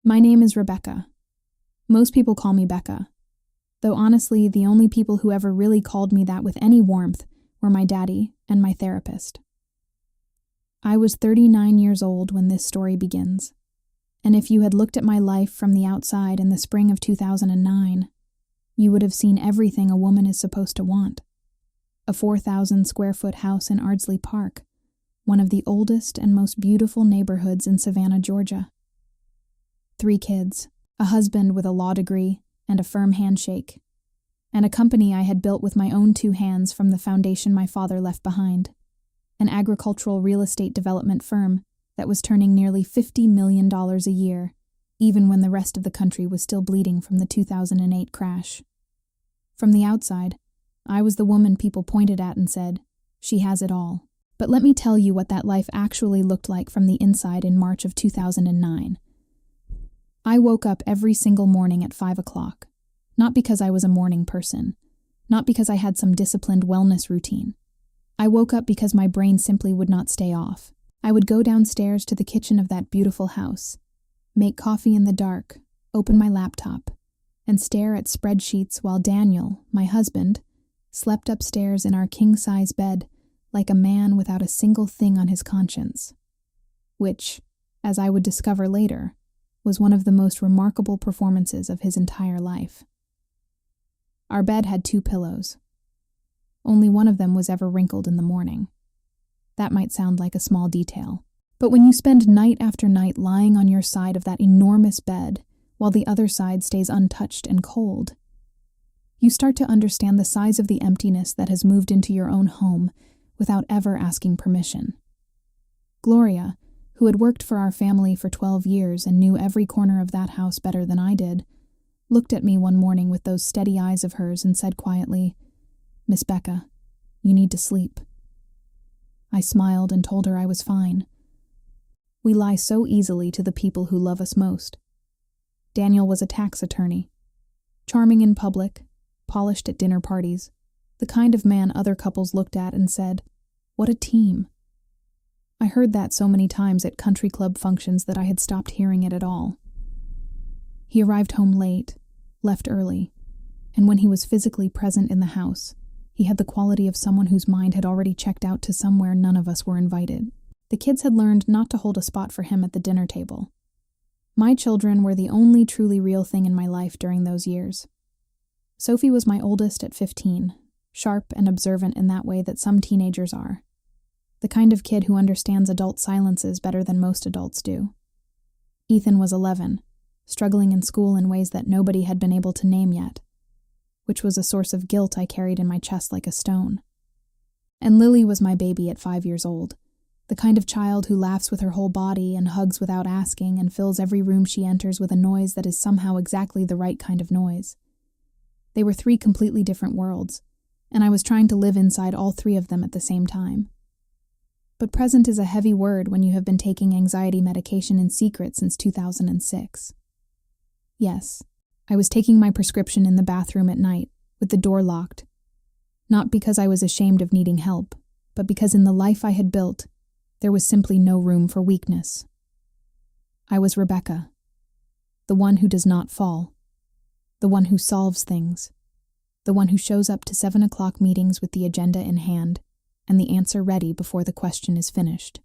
My name is Rebecca. Most people call me Becca, though honestly, the only people who ever really called me that with any warmth were my daddy and my therapist. I was 39 years old when this story begins, and if you had looked at my life from the outside in the spring of 2009, you would have seen everything a woman is supposed to want. A 4,000-square-foot house in Ardsley Park, one of the oldest and most beautiful neighborhoods in Savannah, Georgia. 3 kids, a husband with a law degree and a firm handshake, and a company I had built with my own 2 hands from the foundation my father left behind, an agricultural real estate development firm that was turning nearly $50 million a year, even when the rest of the country was still bleeding from the 2008 crash. From the outside, I was the woman people pointed at and said, "She has it all." But let me tell you what that life actually looked like from the inside in March of 2009. I woke up every single morning at 5 o'clock, not because I was a morning person, not because I had some disciplined wellness routine. I woke up because my brain simply would not stay off. I would go downstairs to the kitchen of that beautiful house, make coffee in the dark, open my laptop, and stare at spreadsheets while Daniel, my husband, slept upstairs in our king-size bed like a man without a single thing on his conscience, which, as I would discover later, was one of the most remarkable performances of his entire life. Our bed had 2 pillows. Only one of them was ever wrinkled in the morning. That might sound like a small detail, but when you spend night after night lying on your side of that enormous bed while the other side stays untouched and cold, you start to understand the size of the emptiness that has moved into your own home without ever asking permission. Gloria, who had worked for our family for 12 years and knew every corner of that house better than I did, looked at me one morning with those steady eyes of hers and said quietly, "Miss Becca, you need to sleep." I smiled and told her I was fine. We lie so easily to the people who love us most. Daniel was a tax attorney, charming in public, polished at dinner parties, the kind of man other couples looked at and said, "What a team." I heard that so many times at country club functions that I had stopped hearing it at all. He arrived home late, left early, and when he was physically present in the house, he had the quality of someone whose mind had already checked out to somewhere none of us were invited. The kids had learned not to hold a spot for him at the dinner table. My children were the only truly real thing in my life during those years. Sophie was my oldest at 15, sharp and observant in that way that some teenagers are. The kind of kid who understands adult silences better than most adults do. Ethan was 11, struggling in school in ways that nobody had been able to name yet, which was a source of guilt I carried in my chest like a stone. And Lily was my baby at 5 years old, the kind of child who laughs with her whole body and hugs without asking and fills every room she enters with a noise that is somehow exactly the right kind of noise. They were 3 completely different worlds, and I was trying to live inside all 3 of them at the same time. But present is a heavy word when you have been taking anxiety medication in secret since 2006. Yes, I was taking my prescription in the bathroom at night, with the door locked. Not because I was ashamed of needing help, but because in the life I had built, there was simply no room for weakness. I was Rebecca, the one who does not fall, the one who solves things, the one who shows up to 7 o'clock meetings with the agenda in hand and the answer ready before the question is finished.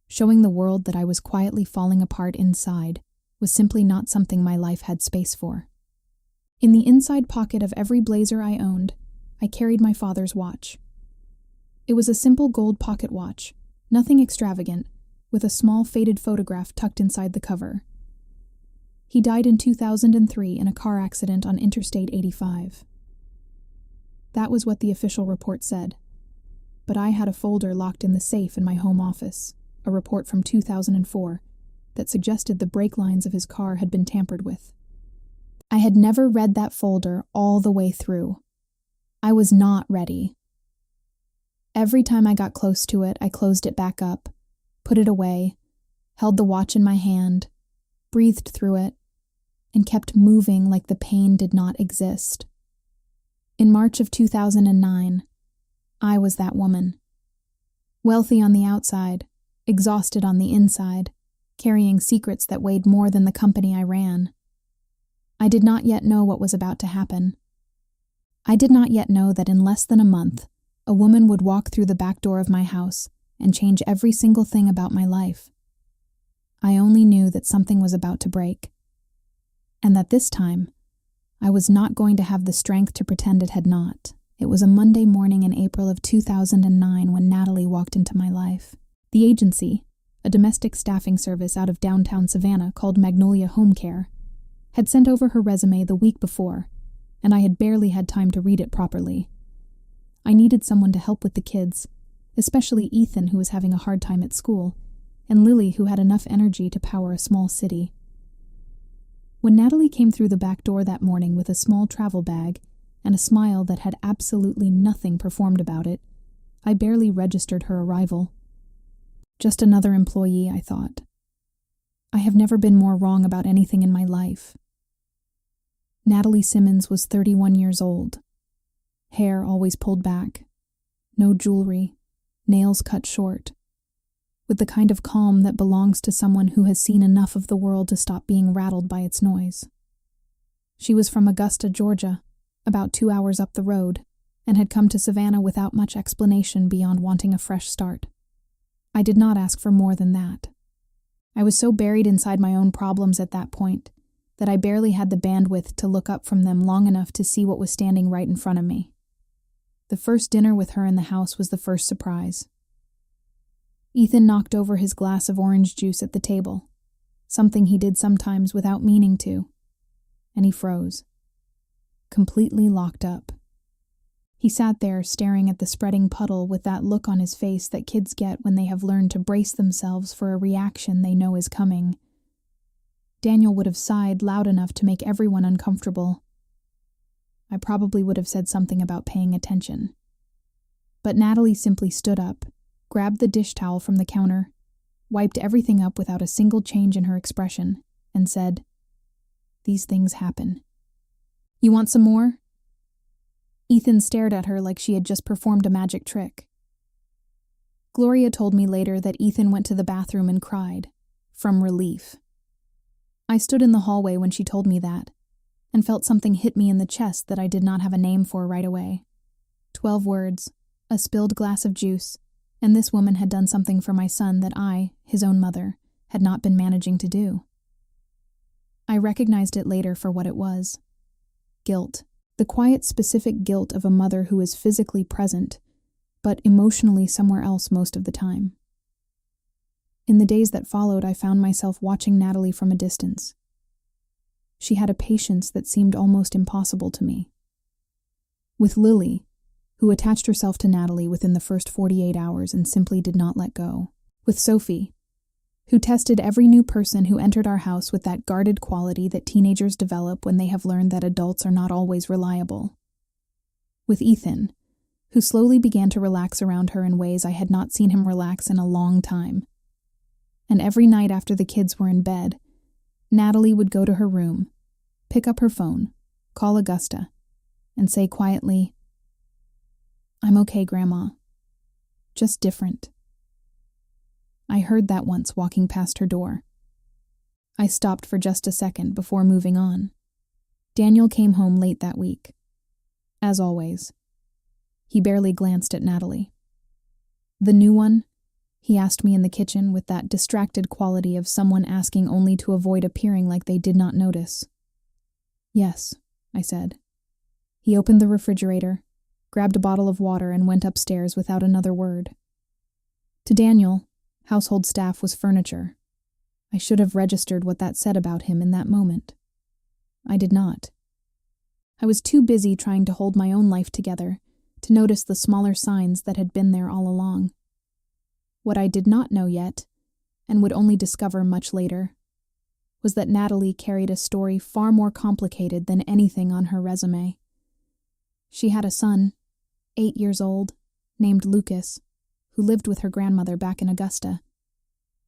Showing the world that I was quietly falling apart inside was simply not something my life had space for. In the inside pocket of every blazer I owned, I carried my father's watch. It was a simple gold pocket watch, nothing extravagant, with a small faded photograph tucked inside the cover. He died in 2003 in a car accident on Interstate 85. That was what the official report said. But I had a folder locked in the safe in my home office, a report from 2004, that suggested the brake lines of his car had been tampered with. I had never read that folder all the way through. I was not ready. Every time I got close to it, I closed it back up, put it away, held the watch in my hand, breathed through it, and kept moving like the pain did not exist. In March of 2009, I was that woman. Wealthy on the outside, exhausted on the inside, carrying secrets that weighed more than the company I ran. I did not yet know what was about to happen. I did not yet know that in less than a month, a woman would walk through the back door of my house and change every single thing about my life. I only knew that something was about to break, and that this time, I was not going to have the strength to pretend it had not. It was a Monday morning in April of 2009 when Natalie walked into my life. The agency, a domestic staffing service out of downtown Savannah called Magnolia Home Care, had sent over her resume the week before, and I had barely had time to read it properly. I needed someone to help with the kids, especially Ethan, who was having a hard time at school, and Lily, who had enough energy to power a small city. When Natalie came through the back door that morning with a small travel bag and a smile that had absolutely nothing performed about it, I barely registered her arrival. Just another employee, I thought. I have never been more wrong about anything in my life. Natalie Simmons was 31 years old. Hair always pulled back. No jewelry. Nails cut short. With the kind of calm that belongs to someone who has seen enough of the world to stop being rattled by its noise. She was from Augusta, Georgia, about 2 hours up the road, and had come to Savannah without much explanation beyond wanting a fresh start. I did not ask for more than that. I was so buried inside my own problems at that point that I barely had the bandwidth to look up from them long enough to see what was standing right in front of me. The first dinner with her in the house was the first surprise. Ethan knocked over his glass of orange juice at the table, something he did sometimes without meaning to, and he froze, completely locked up. He sat there staring at the spreading puddle with that look on his face that kids get when they have learned to brace themselves for a reaction they know is coming. Daniel would have sighed loud enough to make everyone uncomfortable. I probably would have said something about paying attention. But Natalie simply stood up, grabbed the dish towel from the counter, wiped everything up without a single change in her expression, and said, "These things happen. You want some more?" Ethan stared at her like she had just performed a magic trick. Gloria told me later that Ethan went to the bathroom and cried, from relief. I stood in the hallway when she told me that, and felt something hit me in the chest that I did not have a name for right away. 12 words, a spilled glass of juice, and this woman had done something for my son that I, his own mother, had not been managing to do. I recognized it later for what it was. Guilt. The quiet, specific guilt of a mother who is physically present, but emotionally somewhere else most of the time. In the days that followed, I found myself watching Natalie from a distance. She had a patience that seemed almost impossible to me. With Lily, who attached herself to Natalie within the first 48 hours and simply did not let go. With Sophie, who tested every new person who entered our house with that guarded quality that teenagers develop when they have learned that adults are not always reliable. With Ethan, who slowly began to relax around her in ways I had not seen him relax in a long time. And every night after the kids were in bed, Natalie would go to her room, pick up her phone, call Augusta, and say quietly, "I'm okay, Grandma. Just different." I heard that once walking past her door. I stopped for just a second before moving on. Daniel came home late that week. As always. He barely glanced at Natalie. "The new one?" he asked me in the kitchen with that distracted quality of someone asking only to avoid appearing like they did not notice. "Yes," I said. He opened the refrigerator, grabbed a bottle of water, and went upstairs without another word. To Daniel, household staff was furniture. I should have registered what that said about him in that moment. I did not. I was too busy trying to hold my own life together to notice the smaller signs that had been there all along. What I did not know yet, and would only discover much later, was that Natalie carried a story far more complicated than anything on her resume. She had a son, 8 years old, named Lucas, who lived with her grandmother back in Augusta.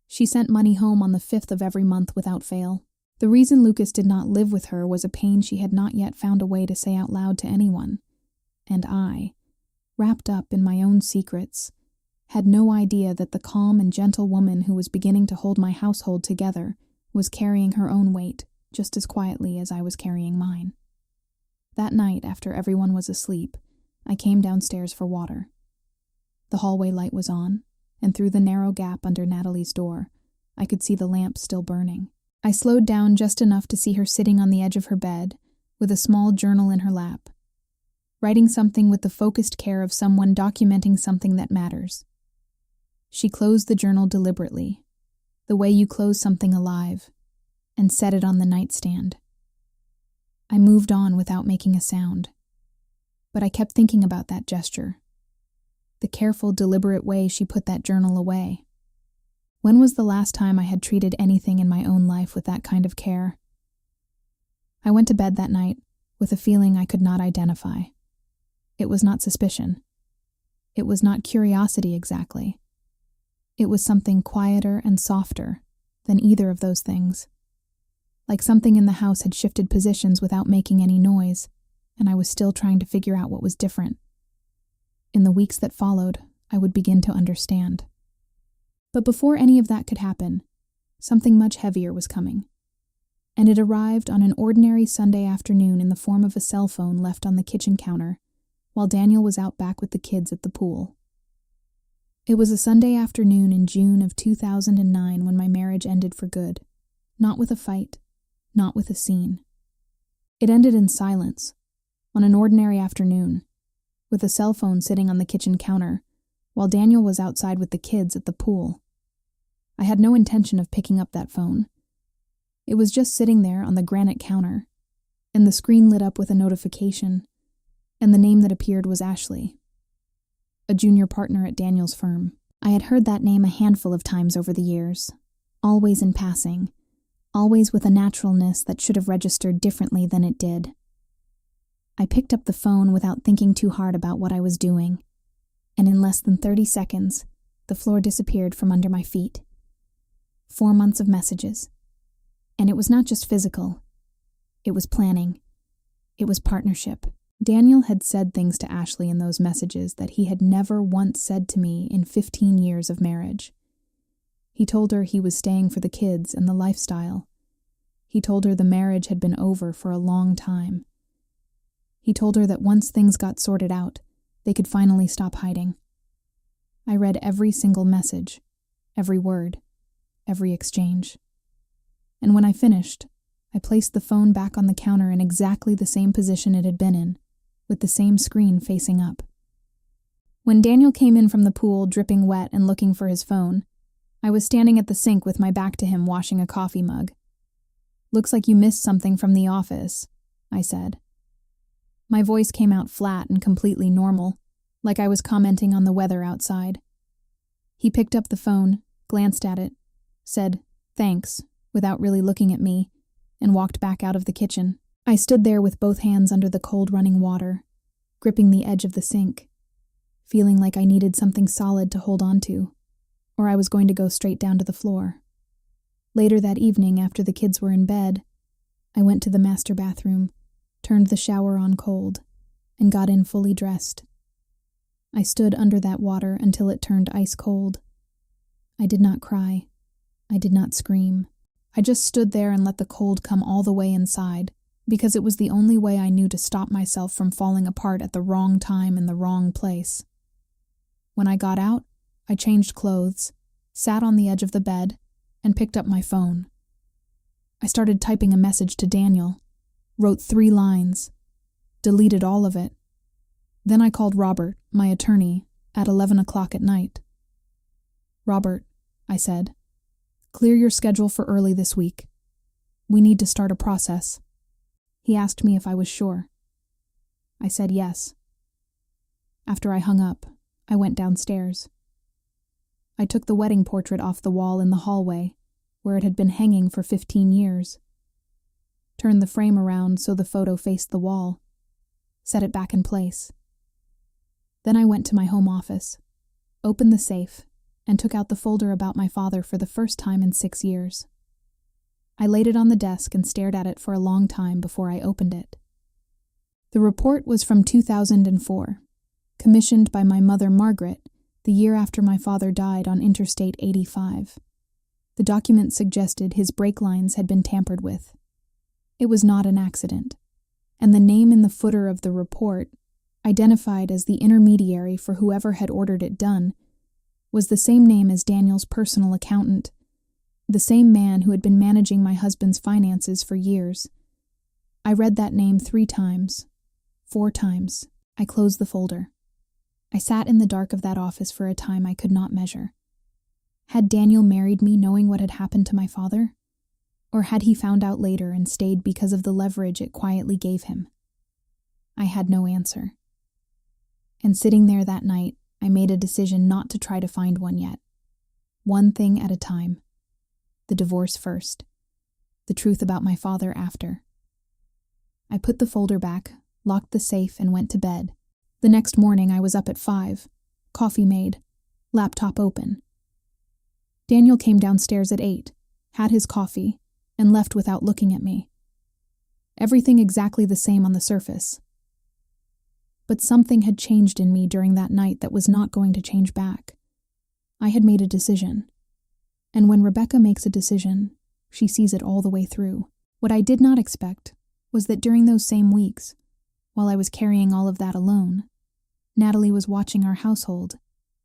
She sent money home on the 5th of every month without fail. The reason Lucas did not live with her was a pain she had not yet found a way to say out loud to anyone. And I, wrapped up in my own secrets, had no idea that the calm and gentle woman who was beginning to hold my household together was carrying her own weight just as quietly as I was carrying mine. That night, after everyone was asleep, I came downstairs for water. The hallway light was on, and through the narrow gap under Natalie's door, I could see the lamp still burning. I slowed down just enough to see her sitting on the edge of her bed, with a small journal in her lap, writing something with the focused care of someone documenting something that matters. She closed the journal deliberately, the way you close something alive, and set it on the nightstand. I moved on without making a sound, but I kept thinking about that gesture, the careful, deliberate way she put that journal away. When was the last time I had treated anything in my own life with that kind of care? I went to bed that night with a feeling I could not identify. It was not suspicion. It was not curiosity exactly. It was something quieter and softer than either of those things. Like something in the house had shifted positions without making any noise, and I was still trying to figure out what was different. In the weeks that followed, I would begin to understand. But before any of that could happen, something much heavier was coming. And it arrived on an ordinary Sunday afternoon in the form of a cell phone left on the kitchen counter, while Daniel was out back with the kids at the pool. It was a Sunday afternoon in June of 2009 when my marriage ended for good. Not with a fight, not with a scene. It ended in silence, on an ordinary afternoon, with a cell phone sitting on the kitchen counter, while Daniel was outside with the kids at the pool. I had no intention of picking up that phone. It was just sitting there on the granite counter, and the screen lit up with a notification, and the name that appeared was Ashley, a junior partner at Daniel's firm. I had heard that name a handful of times over the years, always in passing, always with a naturalness that should have registered differently than it did. I picked up the phone without thinking too hard about what I was doing, and in less than 30 seconds, the floor disappeared from under my feet. 4 months of messages. And it was not just physical. It was planning. It was partnership. Daniel had said things to Ashley in those messages that he had never once said to me in 15 years of marriage. He told her he was staying for the kids and the lifestyle. He told her the marriage had been over for a long time. He told her that once things got sorted out, they could finally stop hiding. I read every single message, every word, every exchange. And when I finished, I placed the phone back on the counter in exactly the same position it had been in, with the same screen facing up. When Daniel came in from the pool, dripping wet and looking for his phone, I was standing at the sink with my back to him washing a coffee mug. "Looks like you missed something from the office," I said. My voice came out flat and completely normal, like I was commenting on the weather outside. He picked up the phone, glanced at it, said, "Thanks," without really looking at me, and walked back out of the kitchen. I stood there with both hands under the cold running water, gripping the edge of the sink, feeling like I needed something solid to hold on to, or I was going to go straight down to the floor. Later that evening, after the kids were in bed, I went to the master bathroom, turned the shower on cold, and got in fully dressed. I stood under that water until it turned ice cold. I did not cry. I did not scream. I just stood there and let the cold come all the way inside, because it was the only way I knew to stop myself from falling apart at the wrong time in the wrong place. When I got out, I changed clothes, sat on the edge of the bed, and picked up my phone. I started typing a message to Daniel, wrote 3 lines, deleted all of it. Then I called Robert, my attorney, at 11 o'clock at night. "Robert," I said, "clear your schedule for early this week. We need to start a process." He asked me if I was sure. I said yes. After I hung up, I went downstairs. I took the wedding portrait off the wall in the hallway, where it had been hanging for 15 years. Turned the frame around so the photo faced the wall. Set it back in place. Then I went to my home office, opened the safe, and took out the folder about my father for the first time in 6 years. I laid it on the desk and stared at it for a long time before I opened it. The report was from 2004, commissioned by my mother Margaret, the year after my father died on Interstate 85. The document suggested his brake lines had been tampered with. It was not an accident, and the name in the footer of the report, identified as the intermediary for whoever had ordered it done, was the same name as Daniel's personal accountant, the same man who had been managing my husband's finances for years. I read that name 3 times, 4 times. I closed the folder. I sat in the dark of that office for a time I could not measure. Had Daniel married me knowing what had happened to my father? Or had he found out later and stayed because of the leverage it quietly gave him? I had no answer. And sitting there that night, I made a decision not to try to find one yet. One thing at a time. The divorce first. The truth about my father after. I put the folder back, locked the safe, and went to bed. The next morning I was up at 5, coffee made, laptop open. Daniel came downstairs at 8, had his coffee, and left without looking at me. Everything exactly the same on the surface. But something had changed in me during that night that was not going to change back. I had made a decision. And when Rebecca makes a decision, she sees it all the way through. What I did not expect was that during those same weeks, while I was carrying all of that alone, Natalie was watching our household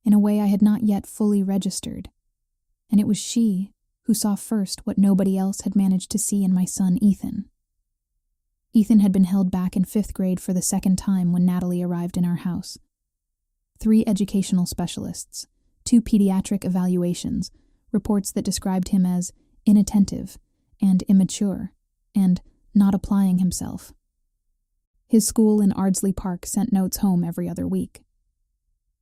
in a way I had not yet fully registered. And it was she who saw first what nobody else had managed to see in my son Ethan. Ethan had been held back in 5th grade for the second time when Natalie arrived in our house. 3 educational specialists, 2 pediatric evaluations, reports that described him as inattentive and immature, and not applying himself. His school in Ardsley Park sent notes home every other week.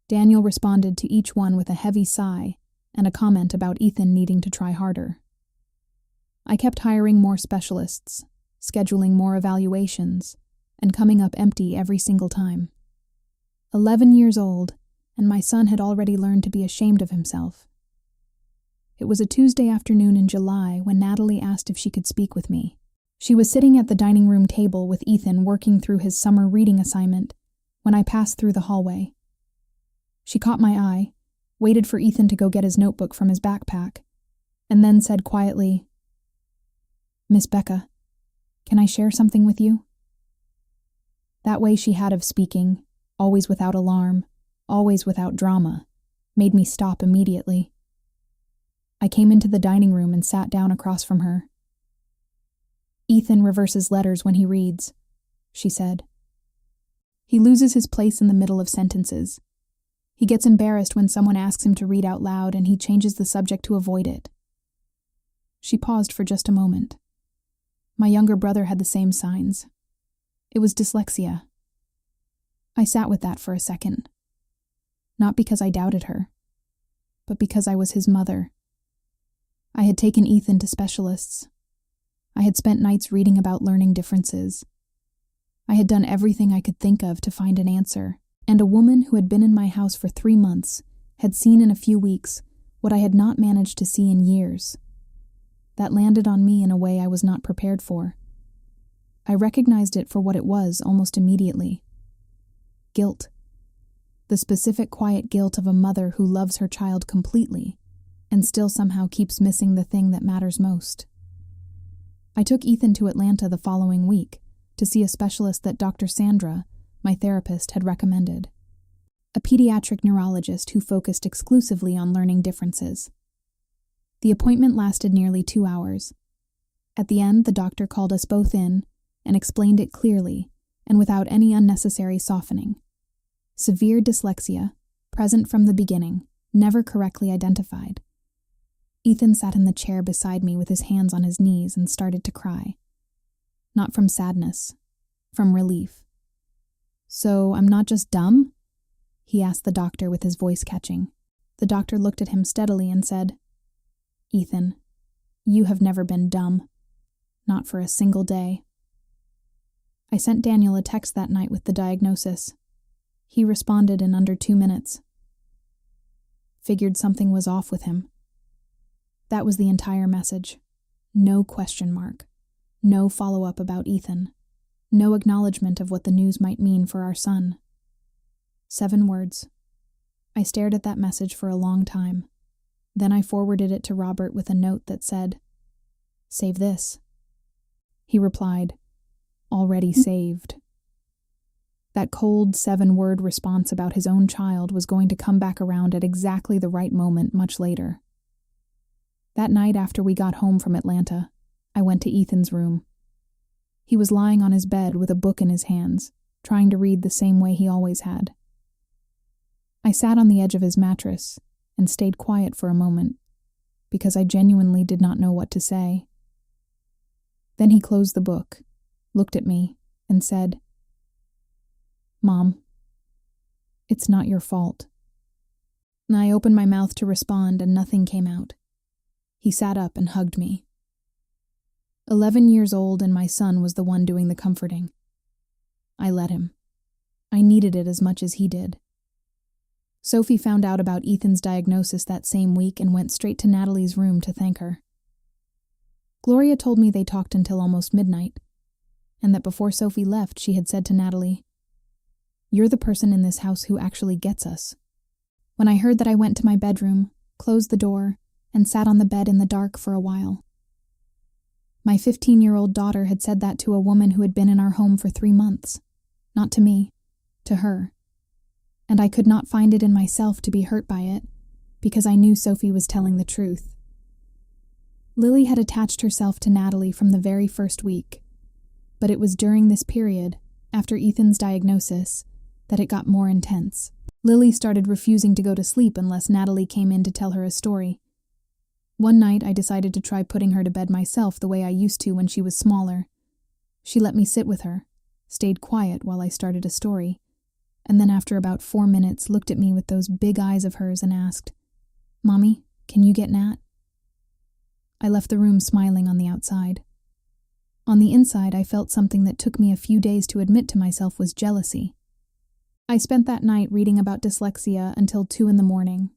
Daniel responded to each one with a heavy sigh and a comment about Ethan needing to try harder. I kept hiring more specialists, scheduling more evaluations, and coming up empty every single time. 11 years old, and my son had already learned to be ashamed of himself. It was a Tuesday afternoon in July when Natalie asked if she could speak with me. She was sitting at the dining room table with Ethan working through his summer reading assignment when I passed through the hallway. She caught my eye, waited for Ethan to go get his notebook from his backpack, and then said quietly, "Miss Becca, can I share something with you?" That way she had of speaking, always without alarm, always without drama, made me stop immediately. I came into the dining room and sat down across from her. "Ethan reverses letters when he reads," she said. "He loses his place in the middle of sentences. He gets embarrassed when someone asks him to read out loud and he changes the subject to avoid it." She paused for just a moment. My younger brother had the same signs. It was dyslexia. I sat with that for a second. Not because I doubted her, but because I was his mother. I had taken Ethan to specialists. I had spent nights reading about learning differences. I had done everything I could think of to find an answer, and a woman who had been in my house for 3 months had seen in a few weeks what I had not managed to see in years. That landed on me in a way I was not prepared for. I recognized it for what it was almost immediately. Guilt. The specific quiet guilt of a mother who loves her child completely and still somehow keeps missing the thing that matters most. I took Ethan to Atlanta the following week to see a specialist that Dr. Sandra, my therapist, had recommended. A pediatric neurologist who focused exclusively on learning differences. The appointment lasted nearly 2 hours. At the end, the doctor called us both in and explained it clearly and without any unnecessary softening. Severe dyslexia, present from the beginning, never correctly identified. Ethan sat in the chair beside me with his hands on his knees and started to cry. Not from sadness, from relief. "So I'm not just dumb?" he asked the doctor with his voice catching. The doctor looked at him steadily and said, "Ethan, you have never been dumb. Not for a single day." I sent Daniel a text that night with the diagnosis. He responded in under 2 minutes. Figured something was off with him. That was the entire message. No question mark. No follow-up about Ethan. No acknowledgement of what the news might mean for our son. 7 words. I stared at that message for a long time. Then I forwarded it to Robert with a note that said, "Save this." He replied, "Already saved." That cold 7-word response about his own child was going to come back around at exactly the right moment much later. That night after we got home from Atlanta, I went to Ethan's room. He was lying on his bed with a book in his hands, trying to read the same way he always had. I sat on the edge of his mattress and stayed quiet for a moment, because I genuinely did not know what to say. Then he closed the book, looked at me, and said, "Mom, it's not your fault." And I opened my mouth to respond and nothing came out. He sat up and hugged me. 11 years old and my son was the one doing the comforting. I let him. I needed it as much as he did. Sophie found out about Ethan's diagnosis that same week and went straight to Natalie's room to thank her. Gloria told me they talked until almost midnight, and that before Sophie left, she had said to Natalie, "You're the person in this house who actually gets us." When I heard that, I went to my bedroom, closed the door, and sat on the bed in the dark for a while. My 15-year-old daughter had said that to a woman who had been in our home for 3 months. Not to me, to her. And I could not find it in myself to be hurt by it, because I knew Sophie was telling the truth. Lily had attached herself to Natalie from the very first week, but it was during this period, after Ethan's diagnosis, that it got more intense. Lily started refusing to go to sleep unless Natalie came in to tell her a story. One night I decided to try putting her to bed myself the way I used to when she was smaller. She let me sit with her, stayed quiet while I started a story, and then after about 4 minutes looked at me with those big eyes of hers and asked, "Mommy, can you get Nat?" I left the room smiling on the outside. On the inside, I felt something that took me a few days to admit to myself was jealousy. I spent that night reading about dyslexia until 2 a.m.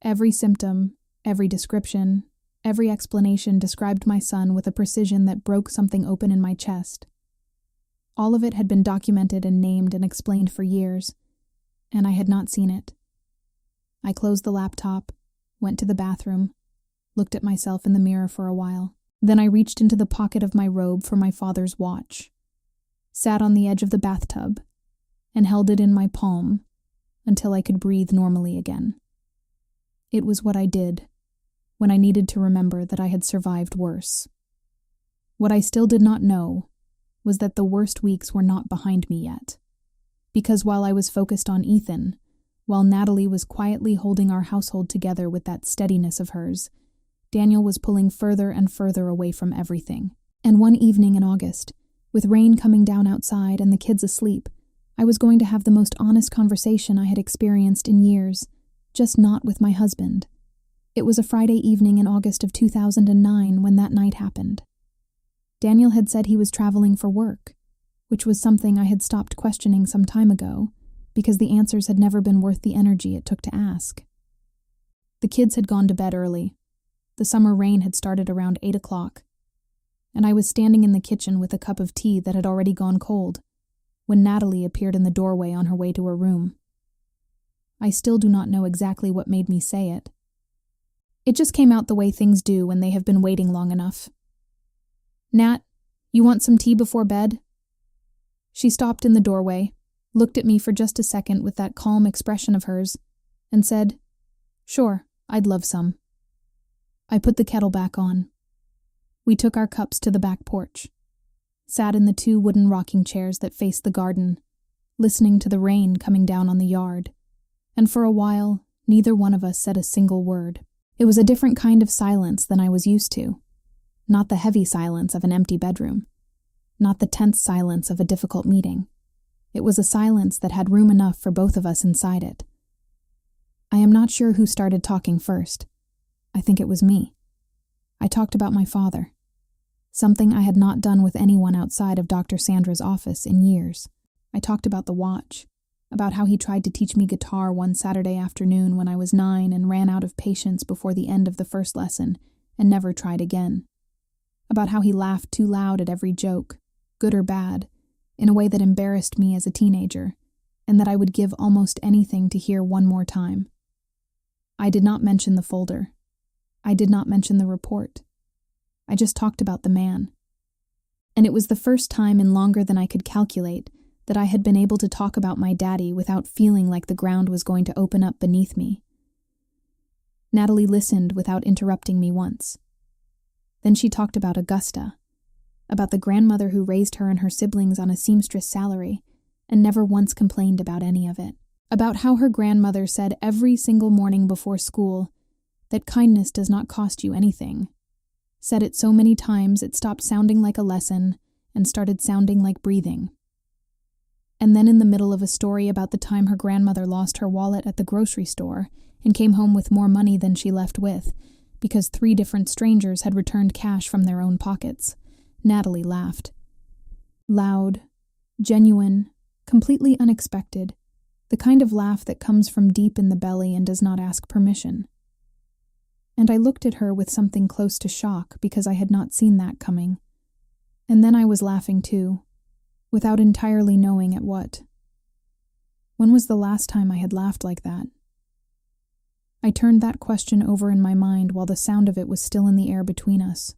Every symptom, every description, every explanation described my son with a precision that broke something open in my chest. All of it had been documented and named and explained for years, and I had not seen it. I closed the laptop, went to the bathroom, looked at myself in the mirror for a while. Then I reached into the pocket of my robe for my father's watch, sat on the edge of the bathtub, and held it in my palm until I could breathe normally again. It was what I did when I needed to remember that I had survived worse. What I still did not know was that the worst weeks were not behind me yet, because while I was focused on Ethan, while Natalie was quietly holding our household together with that steadiness of hers, Daniel was pulling further and further away from everything. And one evening in August, with rain coming down outside and the kids asleep, I was going to have the most honest conversation I had experienced in years, just not with my husband. It was a Friday evening in August of 2009 when that night happened. Daniel had said he was traveling for work, which was something I had stopped questioning some time ago, because the answers had never been worth the energy it took to ask. The kids had gone to bed early. The summer rain had started around 8 o'clock, and I was standing in the kitchen with a cup of tea that had already gone cold, when Natalie appeared in the doorway on her way to her room. I still do not know exactly what made me say it. It just came out the way things do when they have been waiting long enough. "Nat, you want some tea before bed?" She stopped in the doorway, looked at me for just a second with that calm expression of hers, and said, "Sure, I'd love some." I put the kettle back on. We took our cups to the back porch, sat in the 2 wooden rocking chairs that faced the garden, listening to the rain coming down on the yard, and for a while, neither one of us said a single word. It was a different kind of silence than I was used to. Not the heavy silence of an empty bedroom. Not the tense silence of a difficult meeting. It was a silence that had room enough for both of us inside it. I am not sure who started talking first. I think it was me. I talked about my father. Something I had not done with anyone outside of Dr. Sandra's office in years. I talked about the watch, about how he tried to teach me guitar one Saturday afternoon when I was 9 and ran out of patience before the end of the first lesson and never tried again. About how he laughed too loud at every joke, good or bad, in a way that embarrassed me as a teenager, and that I would give almost anything to hear one more time. I did not mention the folder. I did not mention the report. I just talked about the man. And it was the first time in longer than I could calculate that I had been able to talk about my daddy without feeling like the ground was going to open up beneath me. Natalie listened without interrupting me once. Then she talked about Augusta, about the grandmother who raised her and her siblings on a seamstress salary and never once complained about any of it, about how her grandmother said every single morning before school that kindness does not cost you anything, said it so many times it stopped sounding like a lesson and started sounding like breathing. And then in the middle of a story about the time her grandmother lost her wallet at the grocery store and came home with more money than she left with, because 3 different strangers had returned cash from their own pockets, Natalie laughed. Loud, genuine, completely unexpected, the kind of laugh that comes from deep in the belly and does not ask permission. And I looked at her with something close to shock because I had not seen that coming. And then I was laughing too, without entirely knowing at what. When was the last time I had laughed like that? I turned that question over in my mind while the sound of it was still in the air between us.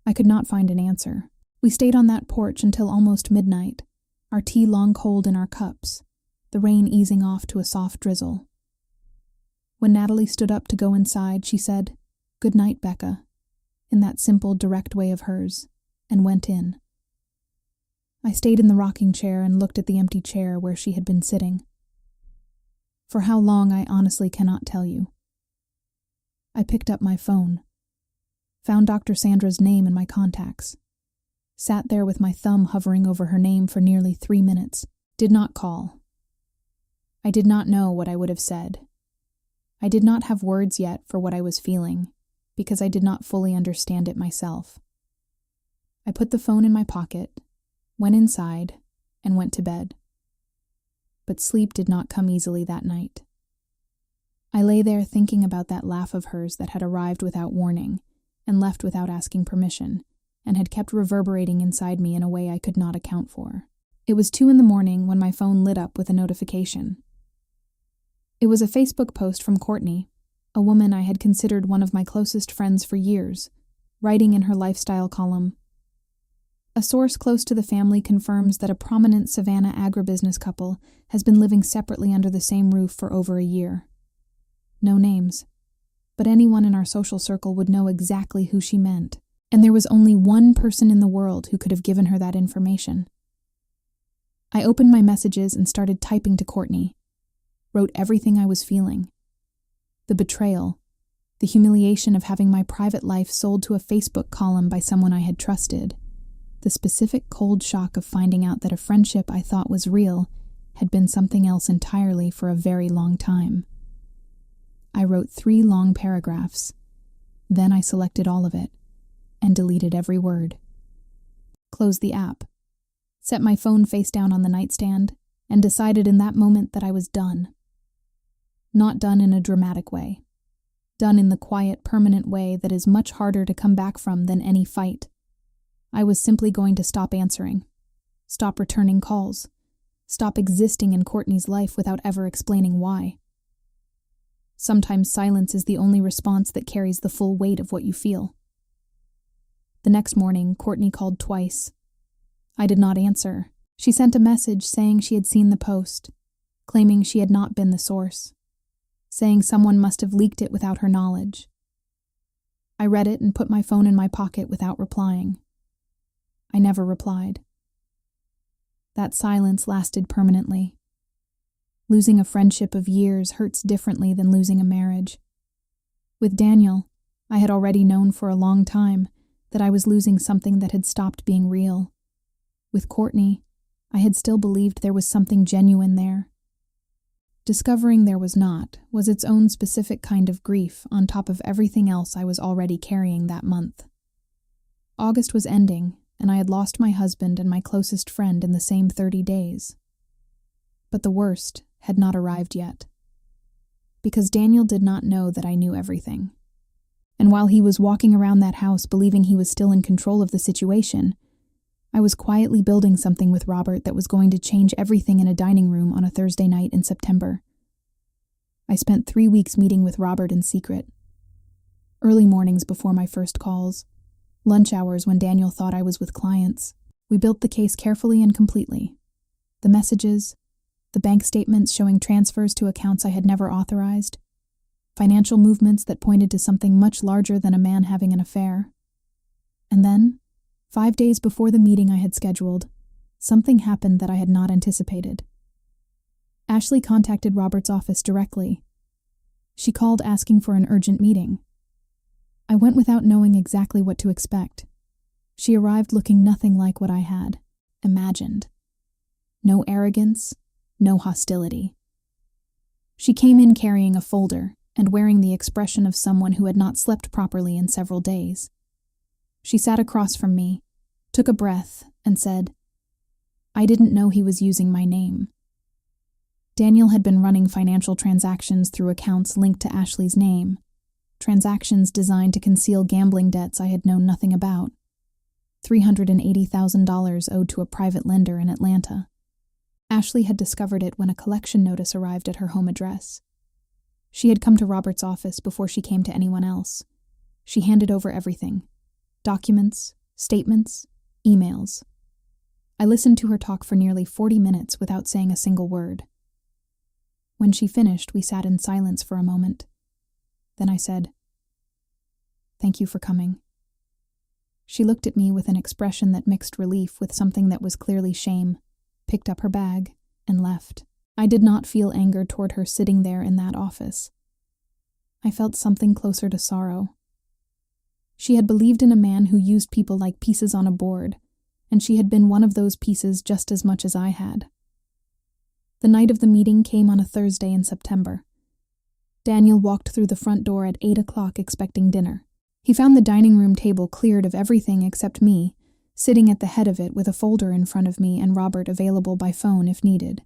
I could not find an answer. We stayed on that porch until almost midnight, our tea long cold in our cups, the rain easing off to a soft drizzle. When Natalie stood up to go inside, she said, "Good night, Becca," in that simple, direct way of hers, and went in. I stayed in the rocking chair and looked at the empty chair where she had been sitting. For how long, I honestly cannot tell you. I picked up my phone, found Dr. Sandra's name in my contacts, sat there with my thumb hovering over her name for nearly 3 minutes, did not call. I did not know what I would have said. I did not have words yet for what I was feeling, because I did not fully understand it myself. I put the phone in my pocket, went inside, and went to bed. But sleep did not come easily that night. I lay there thinking about that laugh of hers that had arrived without warning and left without asking permission, and had kept reverberating inside me in a way I could not account for. It was 2 a.m. when my phone lit up with a notification. It was a Facebook post from Courtney, a woman I had considered one of my closest friends for years, writing in her lifestyle column, "A source close to the family confirms that a prominent Savannah agribusiness couple has been living separately under the same roof for over a year. No names, but anyone in our social circle would know exactly who she meant, and there was only one person in the world who could have given her that information." I opened my messages and started typing to Courtney, wrote everything I was feeling. The betrayal, the humiliation of having my private life sold to a Facebook column by someone I had trusted, the specific cold shock of finding out that a friendship I thought was real had been something else entirely for a very long time. I wrote 3 long paragraphs. Then I selected all of it and deleted every word. Closed the app, set my phone face down on the nightstand, and decided in that moment that I was done. Not done in a dramatic way. Done in the quiet, permanent way that is much harder to come back from than any fight. I was simply going to stop answering, stop returning calls, stop existing in Courtney's life without ever explaining why. Sometimes silence is the only response that carries the full weight of what you feel. The next morning, Courtney called twice. I did not answer. She sent a message saying she had seen the post, claiming she had not been the source, saying someone must have leaked it without her knowledge. I read it and put my phone in my pocket without replying. I never replied. That silence lasted permanently. Losing a friendship of years hurts differently than losing a marriage. With Daniel, I had already known for a long time that I was losing something that had stopped being real. With Courtney, I had still believed there was something genuine there. Discovering there was not was its own specific kind of grief on top of everything else I was already carrying that month. August was ending, and I had lost my husband and my closest friend in the same 30 days. But the worst had not arrived yet. Because Daniel did not know that I knew everything. And while he was walking around that house believing he was still in control of the situation, I was quietly building something with Robert that was going to change everything in a dining room on a Thursday night in September. I spent 3 weeks meeting with Robert in secret. Early mornings before my first calls, lunch hours when Daniel thought I was with clients. We built the case carefully and completely. The messages, the bank statements showing transfers to accounts I had never authorized, financial movements that pointed to something much larger than a man having an affair. And then, 5 days before the meeting I had scheduled, something happened that I had not anticipated. Ashley contacted Robert's office directly. She called asking for an urgent meeting. I went without knowing exactly what to expect. She arrived looking nothing like what I had imagined. No arrogance, no hostility. She came in carrying a folder and wearing the expression of someone who had not slept properly in several days. She sat across from me, took a breath, and said, "I didn't know he was using my name." Daniel had been running financial transactions through accounts linked to Ashley's name, transactions designed to conceal gambling debts I had known nothing about. $380,000 owed to a private lender in Atlanta. Ashley had discovered it when a collection notice arrived at her home address. She had come to Robert's office before she came to anyone else. She handed over everything: documents, statements, emails. I listened to her talk for nearly 40 minutes without saying a single word. When she finished, we sat in silence for a moment. Then I said, "Thank you for coming." She looked at me with an expression that mixed relief with something that was clearly shame, picked up her bag, and left. I did not feel anger toward her sitting there in that office. I felt something closer to sorrow. She had believed in a man who used people like pieces on a board, and she had been one of those pieces just as much as I had. The night of the meeting came on a Thursday in September. Daniel walked through the front door at 8 o'clock expecting dinner. He found the dining room table cleared of everything except me, sitting at the head of it with a folder in front of me and Robert available by phone if needed.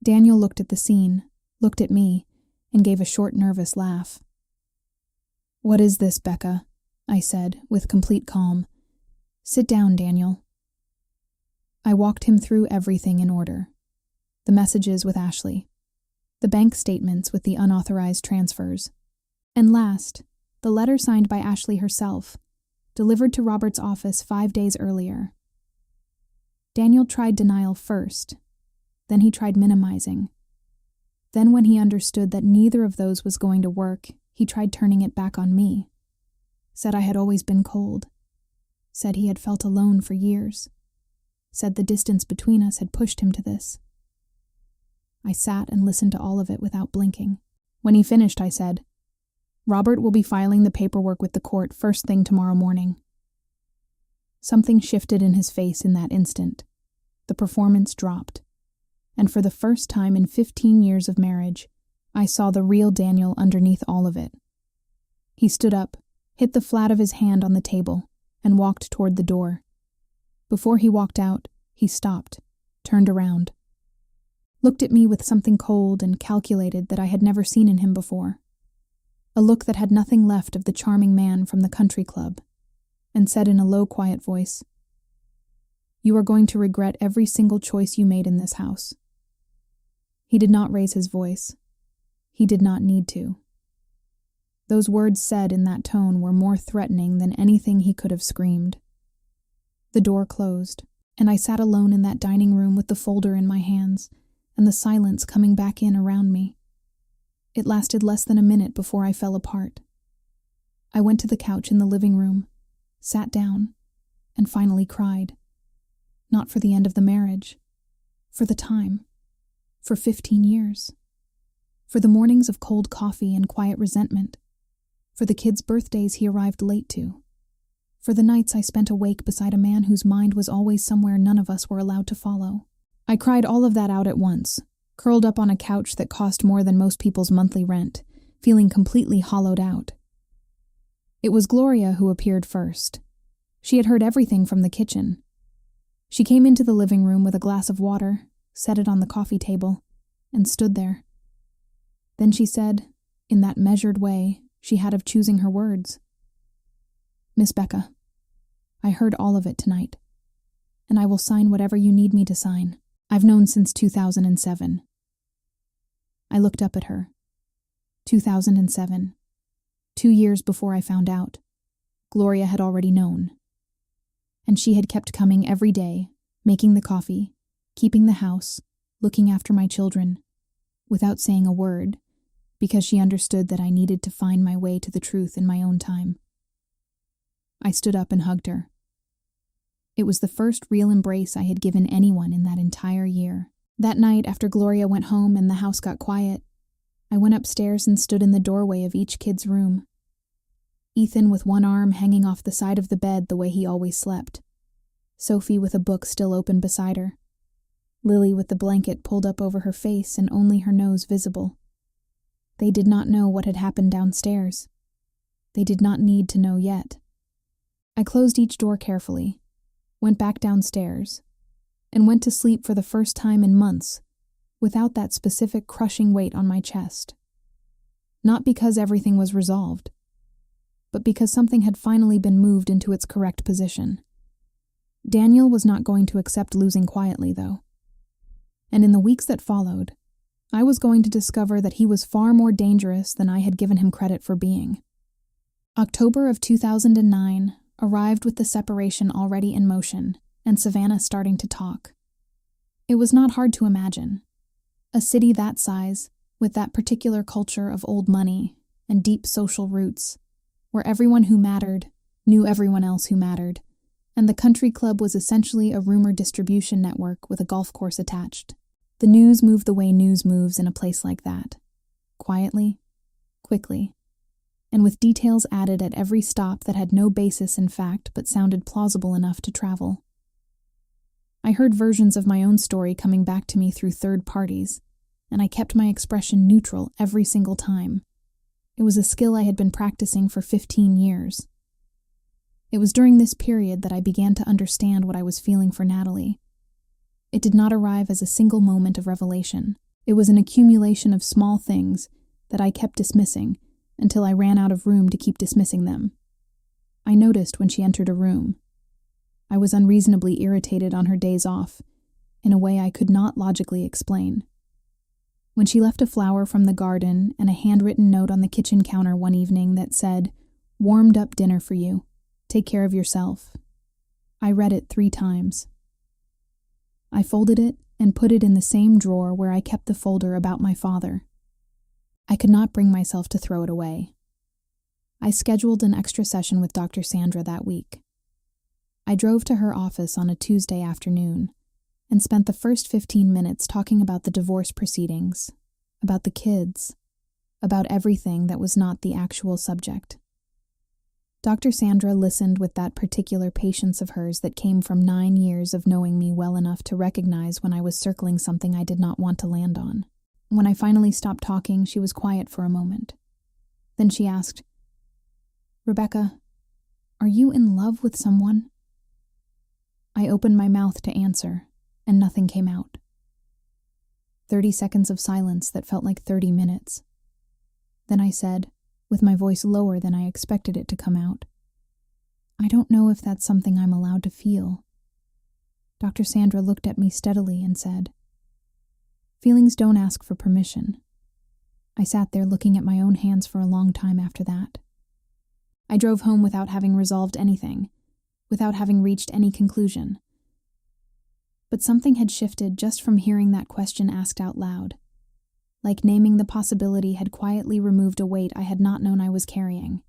Daniel looked at the scene, looked at me, and gave a short, nervous laugh. "What is this, Becca?" I said, with complete calm. "Sit down, Daniel." I walked him through everything in order. The messages with Ashley, the bank statements with the unauthorized transfers, and last, the letter signed by Ashley herself, delivered to Robert's office 5 days earlier. Daniel tried denial first, then he tried minimizing. Then when he understood that neither of those was going to work, he tried turning it back on me. Said I had always been cold. Said he had felt alone for years. Said the distance between us had pushed him to this. I sat and listened to all of it without blinking. When he finished, I said, "Robert will be filing the paperwork with the court first thing tomorrow morning." Something shifted in his face in that instant. The performance dropped. And for the first time in 15 years of marriage, I saw the real Daniel underneath all of it. He stood up, hit the flat of his hand on the table, and walked toward the door. Before he walked out, he stopped, turned around, looked at me with something cold and calculated that I had never seen in him before, a look that had nothing left of the charming man from the country club, and said in a low, quiet voice, "You are going to regret every single choice you made in this house." He did not raise his voice. He did not need to. Those words said in that tone were more threatening than anything he could have screamed. The door closed, and I sat alone in that dining room with the folder in my hands, and the silence coming back in around me. It lasted less than a minute before I fell apart. I went to the couch in the living room, sat down, and finally cried. Not for the end of the marriage, for the time, for 15 years, for the mornings of cold coffee and quiet resentment, for the kids' birthdays he arrived late to, for the nights I spent awake beside a man whose mind was always somewhere none of us were allowed to follow. I cried all of that out at once, curled up on a couch that cost more than most people's monthly rent, feeling completely hollowed out. It was Gloria who appeared first. She had heard everything from the kitchen. She came into the living room with a glass of water, set it on the coffee table, and stood there. Then she said, in that measured way she had of choosing her words, "Miss Becca, I heard all of it tonight. and I will sign whatever you need me to sign. I've known since 2007. I looked up at her. 2007. 2 years before I found out. Gloria had already known. And she had kept coming every day, making the coffee, keeping the house, looking after my children, without saying a word, because she understood that I needed to find my way to the truth in my own time. I stood up and hugged her. It was the first real embrace I had given anyone in that entire year. That night, after Gloria went home and the house got quiet, I went upstairs and stood in the doorway of each kid's room. Ethan with one arm hanging off the side of the bed the way he always slept. Sophie with a book still open beside her. Lily with the blanket pulled up over her face and only her nose visible. They did not know what had happened downstairs. They did not need to know yet. I closed each door carefully, went back downstairs, and went to sleep for the first time in months, without that specific crushing weight on my chest. Not because everything was resolved, but because something had finally been moved into its correct position. Daniel was not going to accept losing quietly, though. And in the weeks that followed, I was going to discover that he was far more dangerous than I had given him credit for being. October of 2009 arrived with the separation already in motion and Savannah starting to talk. It was not hard to imagine. A city that size, with that particular culture of old money and deep social roots, where everyone who mattered knew everyone else who mattered, and the country club was essentially a rumor distribution network with a golf course attached. The news moved the way news moves in a place like that. Quietly, quickly, and with details added at every stop that had no basis in fact but sounded plausible enough to travel. I heard versions of my own story coming back to me through third parties, and I kept my expression neutral every single time. It was a skill I had been practicing for 15 years. It was during this period that I began to understand what I was feeling for Natalie. It did not arrive as a single moment of revelation. It was an accumulation of small things that I kept dismissing until I ran out of room to keep dismissing them. I noticed when she entered a room. I was unreasonably irritated on her days off, in a way I could not logically explain. When she left a flower from the garden and a handwritten note on the kitchen counter one evening that said, "Warmed up dinner for you. Take care of yourself." I read it 3 times. I folded it and put it in the same drawer where I kept the folder about my father. I could not bring myself to throw it away. I scheduled an extra session with Dr. Sandra that week. I drove to her office on a Tuesday afternoon and spent the first 15 minutes talking about the divorce proceedings, about the kids, about everything that was not the actual subject. Dr. Sandra listened with that particular patience of hers that came from 9 years of knowing me well enough to recognize when I was circling something I did not want to land on. When I finally stopped talking, she was quiet for a moment. Then she asked, "Rebecca, are you in love with someone?" I opened my mouth to answer, and nothing came out. 30 seconds of silence that felt like 30 minutes. Then I said, with my voice lower than I expected it to come out, "I don't know if that's something I'm allowed to feel." Dr. Sandra looked at me steadily and said, "Feelings don't ask for permission." I sat there looking at my own hands for a long time after that. I drove home without having resolved anything, without having reached any conclusion. But something had shifted just from hearing that question asked out loud. Like naming the possibility had quietly removed a weight I had not known I was carrying.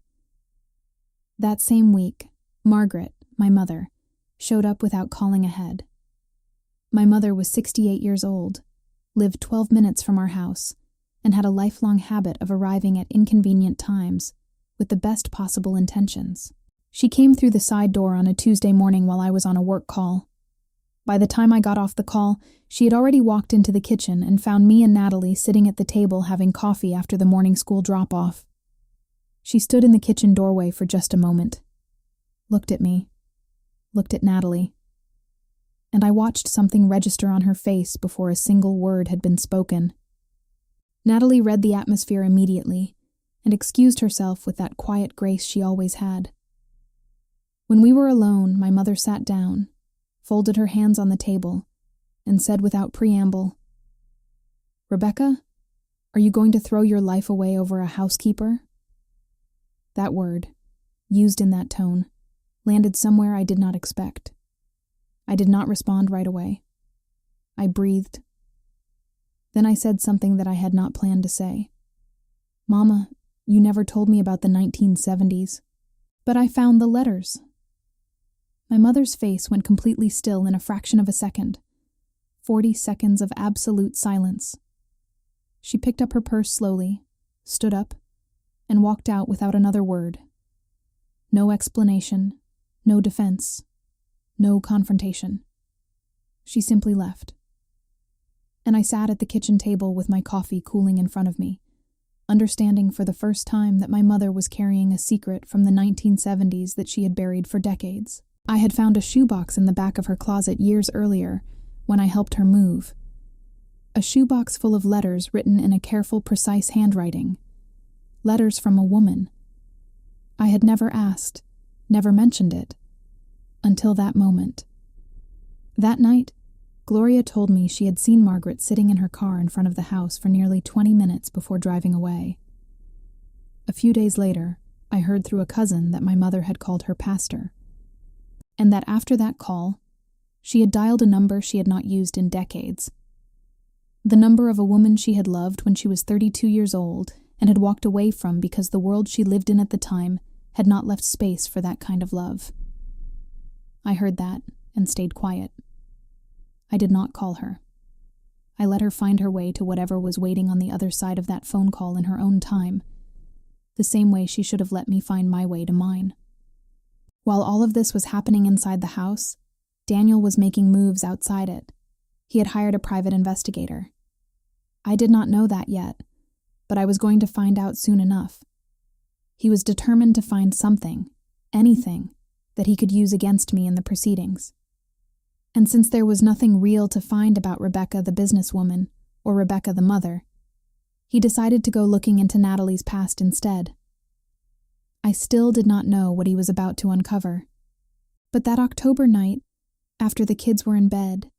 That same week, Margaret, my mother, showed up without calling ahead. My mother was 68 years old, lived 12 minutes from our house, and had a lifelong habit of arriving at inconvenient times with the best possible intentions. She came through the side door on a Tuesday morning while I was on a work call. By the time I got off the call, she had already walked into the kitchen and found me and Natalie sitting at the table having coffee after the morning school drop-off. She stood in the kitchen doorway for just a moment, looked at me, looked at Natalie, and I watched something register on her face before a single word had been spoken. Natalie read the atmosphere immediately and excused herself with that quiet grace she always had. When we were alone, my mother sat down, folded her hands on the table, and said without preamble, "Rebecca, are you going to throw your life away over a housekeeper?" That word, used in that tone, landed somewhere I did not expect. I did not respond right away. I breathed. Then I said something that I had not planned to say. "Mama, you never told me about the 1970s. But I found the letters." My mother's face went completely still in a fraction of a second. 40 seconds of absolute silence. She picked up her purse slowly, stood up, and walked out without another word. No explanation, no defense, no confrontation. She simply left. And I sat at the kitchen table with my coffee cooling in front of me, understanding for the first time that my mother was carrying a secret from the 1970s that she had buried for decades. I had found a shoebox in the back of her closet years earlier when I helped her move. A shoebox full of letters written in a careful, precise handwriting. Letters from a woman. I had never asked, never mentioned it, until that moment. That night, Gloria told me she had seen Margaret sitting in her car in front of the house for nearly 20 minutes before driving away. A few days later, I heard through a cousin that my mother had called her pastor, and that after that call, she had dialed a number she had not used in decades. The number of a woman she had loved when she was 32 years old and had walked away from because the world she lived in at the time had not left space for that kind of love. I heard that and stayed quiet. I did not call her. I let her find her way to whatever was waiting on the other side of that phone call in her own time, the same way she should have let me find my way to mine. While all of this was happening inside the house, Daniel was making moves outside it. He had hired a private investigator. I did not know that yet, but I was going to find out soon enough. He was determined to find something, anything, that he could use against me in the proceedings. And since there was nothing real to find about Rebecca the businesswoman, or Rebecca the mother, he decided to go looking into Natalie's past instead. I still did not know what he was about to uncover. But that October night, after the kids were in bed,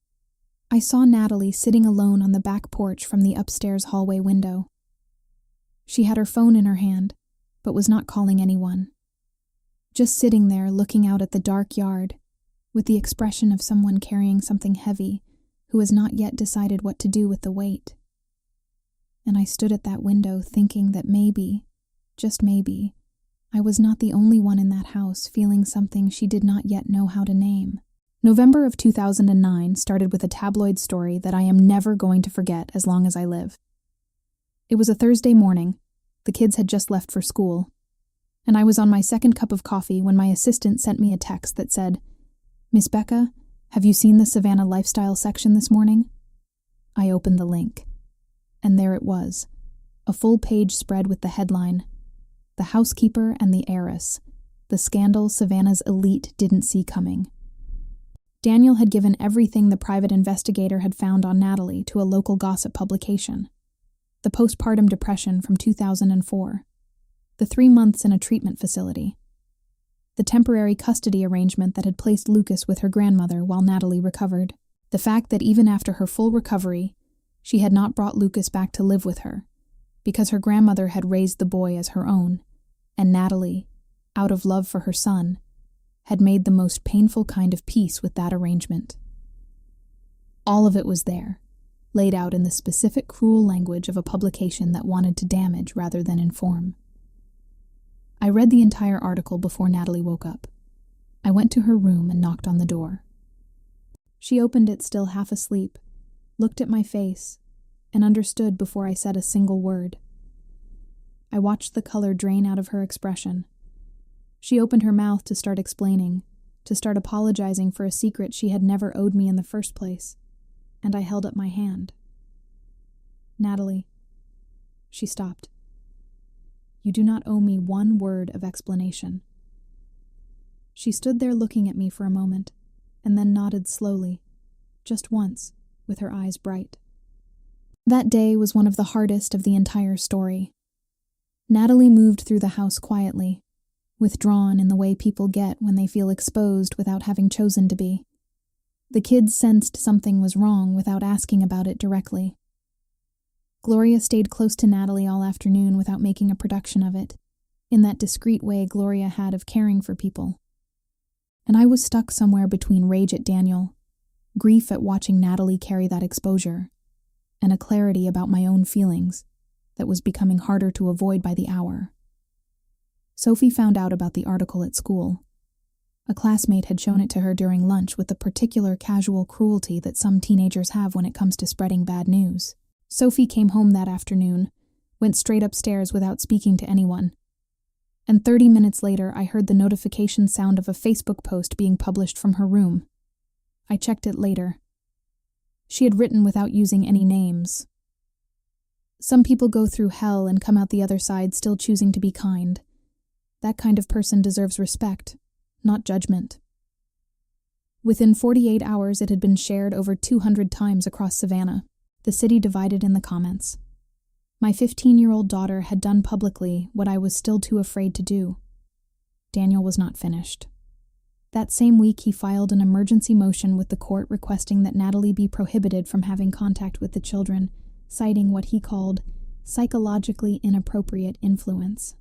I saw Natalie sitting alone on the back porch from the upstairs hallway window. She had her phone in her hand, but was not calling anyone. Just sitting there looking out at the dark yard, with the expression of someone carrying something heavy who has not yet decided what to do with the weight. And I stood at that window thinking that maybe, just maybe, I was not the only one in that house feeling something she did not yet know how to name. November of 2009 started with a tabloid story that I am never going to forget as long as I live. It was a Thursday morning. The kids had just left for school, and I was on my second cup of coffee when my assistant sent me a text that said, "Miss Becca, have you seen the Savannah lifestyle section this morning?" I opened the link, and there it was, a full-page spread with the headline, "The Housekeeper and the Heiress, the Scandal Savannah's Elite Didn't See Coming." Daniel had given everything the private investigator had found on Natalie to a local gossip publication. The postpartum depression from 2004, the 3 months in a treatment facility, the temporary custody arrangement that had placed Lucas with her grandmother while Natalie recovered, the fact that even after her full recovery, she had not brought Lucas back to live with her, because her grandmother had raised the boy as her own, and Natalie, out of love for her son, had made the most painful kind of peace with that arrangement. All of it was there, laid out in the specific cruel language of a publication that wanted to damage rather than inform. I read the entire article before Natalie woke up. I went to her room and knocked on the door. She opened it still half asleep, looked at my face, and understood before I said a single word. I watched the color drain out of her expression. She opened her mouth to start explaining, to start apologizing for a secret she had never owed me in the first place, and I held up my hand. "Natalie." She stopped. "You do not owe me one word of explanation." She stood there looking at me for a moment, and then nodded slowly, just once, with her eyes bright. That day was one of the hardest of the entire story. Natalie moved through the house quietly, withdrawn in the way people get when they feel exposed without having chosen to be. The kids sensed something was wrong without asking about it directly. Gloria stayed close to Natalie all afternoon without making a production of it, in that discreet way Gloria had of caring for people. And I was stuck somewhere between rage at Daniel, grief at watching Natalie carry that exposure, and a clarity about my own feelings that was becoming harder to avoid by the hour. Sophie found out about the article at school. A classmate had shown it to her during lunch with the particular casual cruelty that some teenagers have when it comes to spreading bad news. Sophie came home that afternoon, went straight upstairs without speaking to anyone, and 30 minutes later I heard the notification sound of a Facebook post being published from her room. I checked it later. She had written without using any names. Some people go through hell and come out the other side still choosing to be kind. That kind of person deserves respect, not judgment. Within 48 hours it had been shared over 200 times across Savannah, the city divided in the comments. My 15-year-old daughter had done publicly what I was still too afraid to do. Daniel was not finished. That same week he filed an emergency motion with the court requesting that Natalie be prohibited from having contact with the children, citing what he called psychologically inappropriate influence.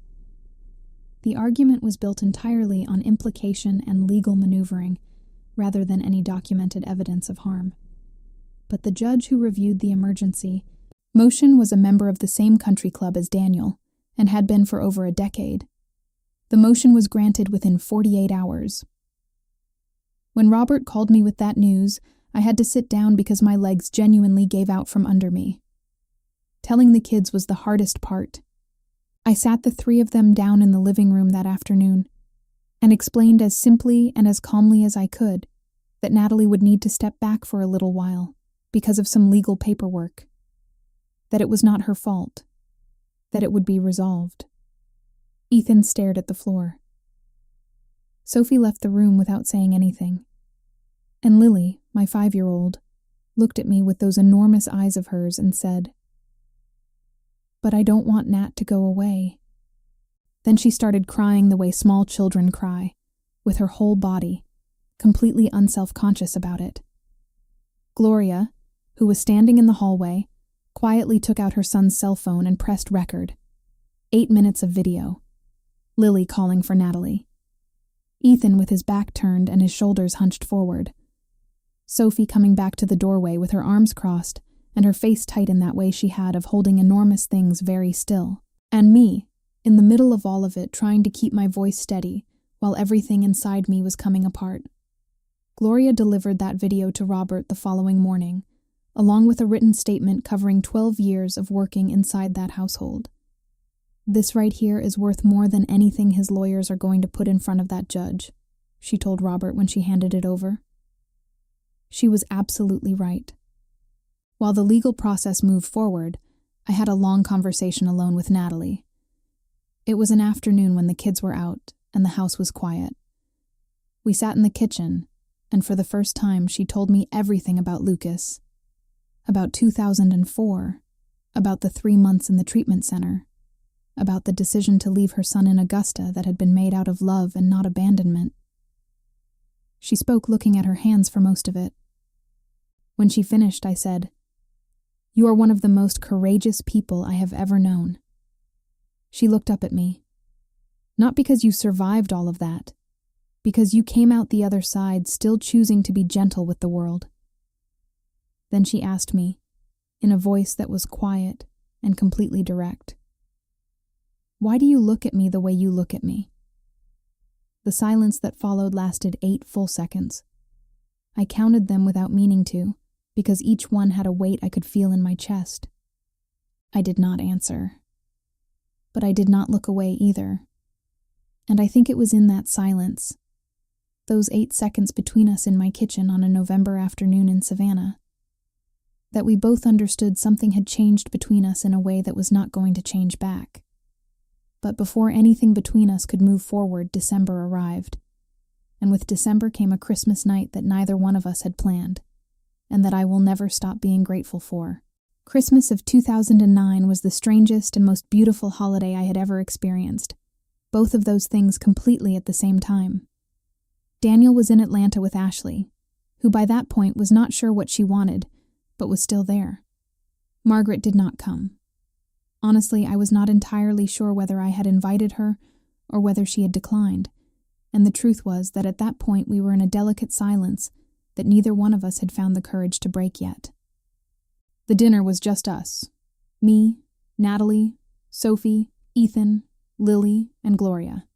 The argument was built entirely on implication and legal maneuvering, rather than any documented evidence of harm. But the judge who reviewed the emergency motion was a member of the same country club as Daniel, and had been for over a decade. The motion was granted within 48 hours. When Robert called me with that news, I had to sit down because my legs genuinely gave out from under me. Telling the kids was the hardest part. I sat the three of them down in the living room that afternoon and explained as simply and as calmly as I could that Natalie would need to step back for a little while because of some legal paperwork, that it was not her fault, that it would be resolved. Ethan stared at the floor. Sophie left the room without saying anything, and Lily, my 5-year-old, looked at me with those enormous eyes of hers and said, "But I don't want Nat to go away." Then she started crying the way small children cry, with her whole body, completely unself-conscious about it. Gloria, who was standing in the hallway, quietly took out her son's cell phone and pressed record. 8 minutes of video. Lily calling for Natalie. Ethan with his back turned and his shoulders hunched forward. Sophie coming back to the doorway with her arms crossed and her face tight in that way she had of holding enormous things very still. And me, in the middle of all of it, trying to keep my voice steady while everything inside me was coming apart. Gloria delivered that video to Robert the following morning, along with a written statement covering 12 years of working inside that household. "This right here is worth more than anything his lawyers are going to put in front of that judge," she told Robert when she handed it over. She was absolutely right. While the legal process moved forward, I had a long conversation alone with Natalie. It was an afternoon when the kids were out and the house was quiet. We sat in the kitchen, and for the first time she told me everything about Lucas, about 2004, about the 3 months in the treatment center, about the decision to leave her son in Augusta that had been made out of love and not abandonment. She spoke looking at her hands for most of it. When she finished, I said, "You are one of the most courageous people I have ever known." She looked up at me. "Not because you survived all of that, because you came out the other side still choosing to be gentle with the world." Then she asked me, in a voice that was quiet and completely direct, "Why do you look at me the way you look at me?" The silence that followed lasted 8 full seconds. I counted them without meaning to, because each one had a weight I could feel in my chest. I did not answer. But I did not look away either. And I think it was in that silence, those 8 seconds between us in my kitchen on a November afternoon in Savannah, that we both understood something had changed between us in a way that was not going to change back. But before anything between us could move forward, December arrived. And with December came a Christmas night that neither one of us had planned, and that I will never stop being grateful for. Christmas of 2009 was the strangest and most beautiful holiday I had ever experienced, both of those things completely at the same time. Daniel was in Atlanta with Ashley. who by that point was not sure what she wanted, but was still there. Margaret did not come. Honestly, I was not entirely sure whether I had invited her or whether she had declined, and the truth was that at that point we were in a delicate silence that neither one of us had found the courage to break yet. The dinner was just us. Me, Natalie, Sophie, Ethan, Lily, and Gloria,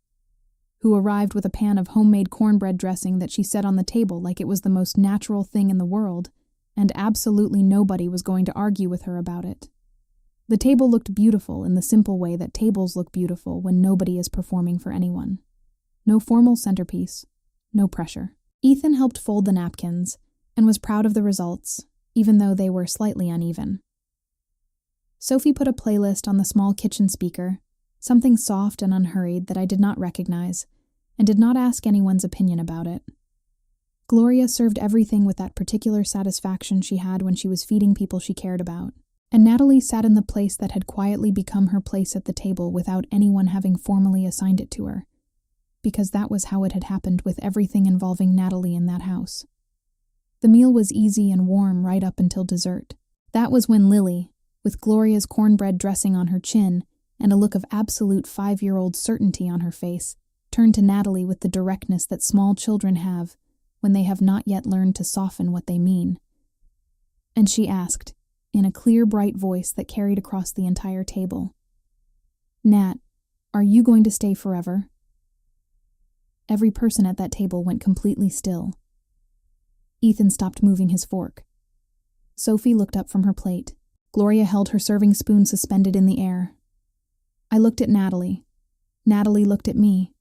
who arrived with a pan of homemade cornbread dressing that she set on the table like it was the most natural thing in the world, and absolutely nobody was going to argue with her about it. The table looked beautiful in the simple way that tables look beautiful when nobody is performing for anyone. No formal centerpiece, no pressure. Ethan helped fold the napkins and was proud of the results, even though they were slightly uneven. Sophie put a playlist on the small kitchen speaker, something soft and unhurried that I did not recognize, and did not ask anyone's opinion about it. Gloria served everything with that particular satisfaction she had when she was feeding people she cared about, and Natalie sat in the place that had quietly become her place at the table without anyone having formally assigned it to her, because that was how it had happened with everything involving Natalie in that house. The meal was easy and warm right up until dessert. That was when Lily, with Gloria's cornbread dressing on her chin and a look of absolute 5-year-old certainty on her face, turned to Natalie with the directness that small children have when they have not yet learned to soften what they mean. And she asked, in a clear, bright voice that carried across the entire table, "Nat, are you going to stay forever?" Every person at that table went completely still. Ethan stopped moving his fork. Sophie looked up from her plate. Gloria held her serving spoon suspended in the air. I looked at Natalie. Natalie looked at me.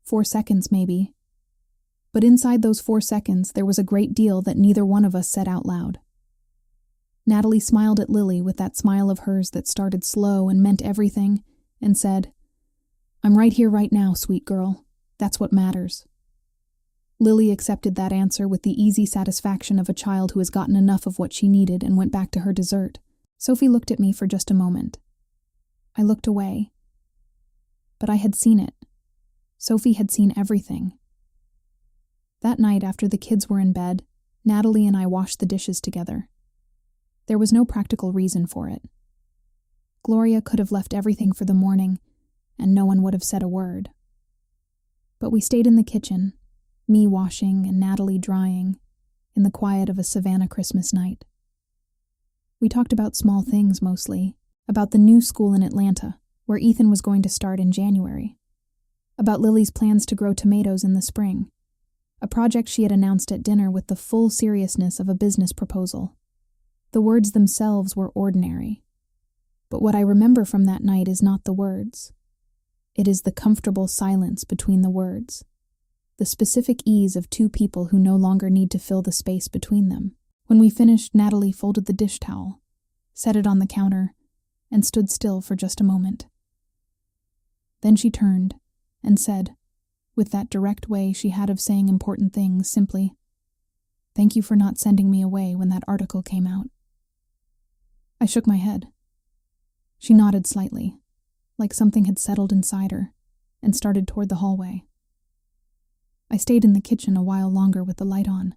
4 seconds, maybe. But inside those 4 seconds, there was a great deal that neither one of us said out loud. Natalie smiled at Lily with that smile of hers that started slow and meant everything, and said, "I'm right here right now, sweet girl. That's what matters." Lily accepted that answer with the easy satisfaction of a child who has gotten enough of what she needed and went back to her dessert. Sophie looked at me for just a moment. I looked away. But I had seen it. Sophie had seen everything. That night, after the kids were in bed, Natalie and I washed the dishes together. There was no practical reason for it. Gloria could have left everything for the morning, and no one would have said a word. But we stayed in the kitchen, me washing and Natalie drying, in the quiet of a Savannah Christmas night. We talked about small things mostly, about the new school in Atlanta, where Ethan was going to start in January, about Lily's plans to grow tomatoes in the spring, a project she had announced at dinner with the full seriousness of a business proposal. The words themselves were ordinary, but what I remember from that night is not the words. It is the comfortable silence between the words. The specific ease of two people who no longer need to fill the space between them. When we finished, Natalie folded the dish towel, set it on the counter, and stood still for just a moment. Then she turned and said, with that direct way she had of saying important things, simply, "Thank you for not sending me away when that article came out." I shook my head. She nodded slightly, like something had settled inside her, and started toward the hallway. I stayed in the kitchen a while longer with the light on,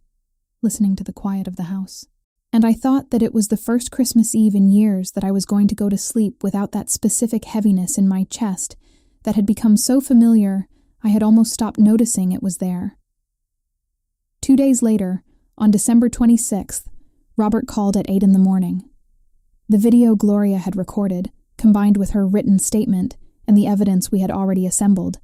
listening to the quiet of the house. And I thought that it was the first Christmas Eve in years that I was going to go to sleep without that specific heaviness in my chest that had become so familiar I had almost stopped noticing it was there. 2 days later, on December 26th, Robert called at 8 in the morning. The video Gloria had recorded, combined with her written statement and the evidence we had already assembled,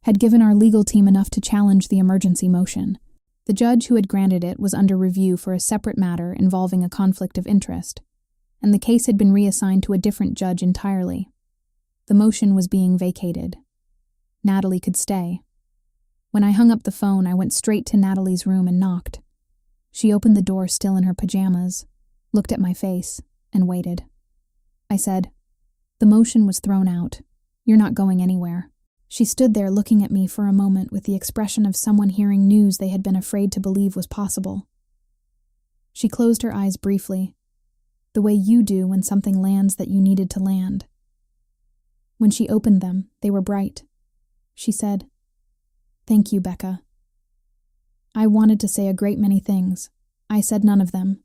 had given our legal team enough to challenge the emergency motion. The judge who had granted it was under review for a separate matter involving a conflict of interest, and the case had been reassigned to a different judge entirely. The motion was being vacated. Natalie could stay. When I hung up the phone, I went straight to Natalie's room and knocked. She opened the door still in her pajamas, looked at my face, and waited. I said, "The motion was thrown out. You're not going anywhere." She stood there looking at me for a moment with the expression of someone hearing news they had been afraid to believe was possible. She closed her eyes briefly, the way you do when something lands that you needed to land. When she opened them, they were bright. She said, "Thank you, Becca." I wanted to say a great many things. I said none of them.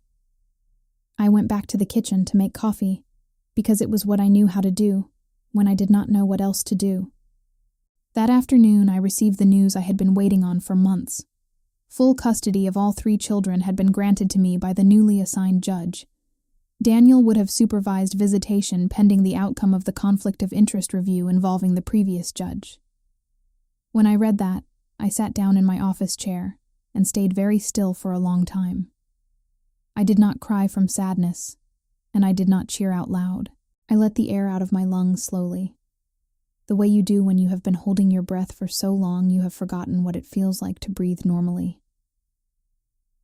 I went back to the kitchen to make coffee, because it was what I knew how to do, when I did not know what else to do. That afternoon, I received the news I had been waiting on for months. Full custody of all 3 children had been granted to me by the newly assigned judge. Daniel would have supervised visitation pending the outcome of the conflict of interest review involving the previous judge. When I read that, I sat down in my office chair and stayed very still for a long time. I did not cry from sadness, and I did not cheer out loud. I let the air out of my lungs slowly, the way you do when you have been holding your breath for so long you have forgotten what it feels like to breathe normally.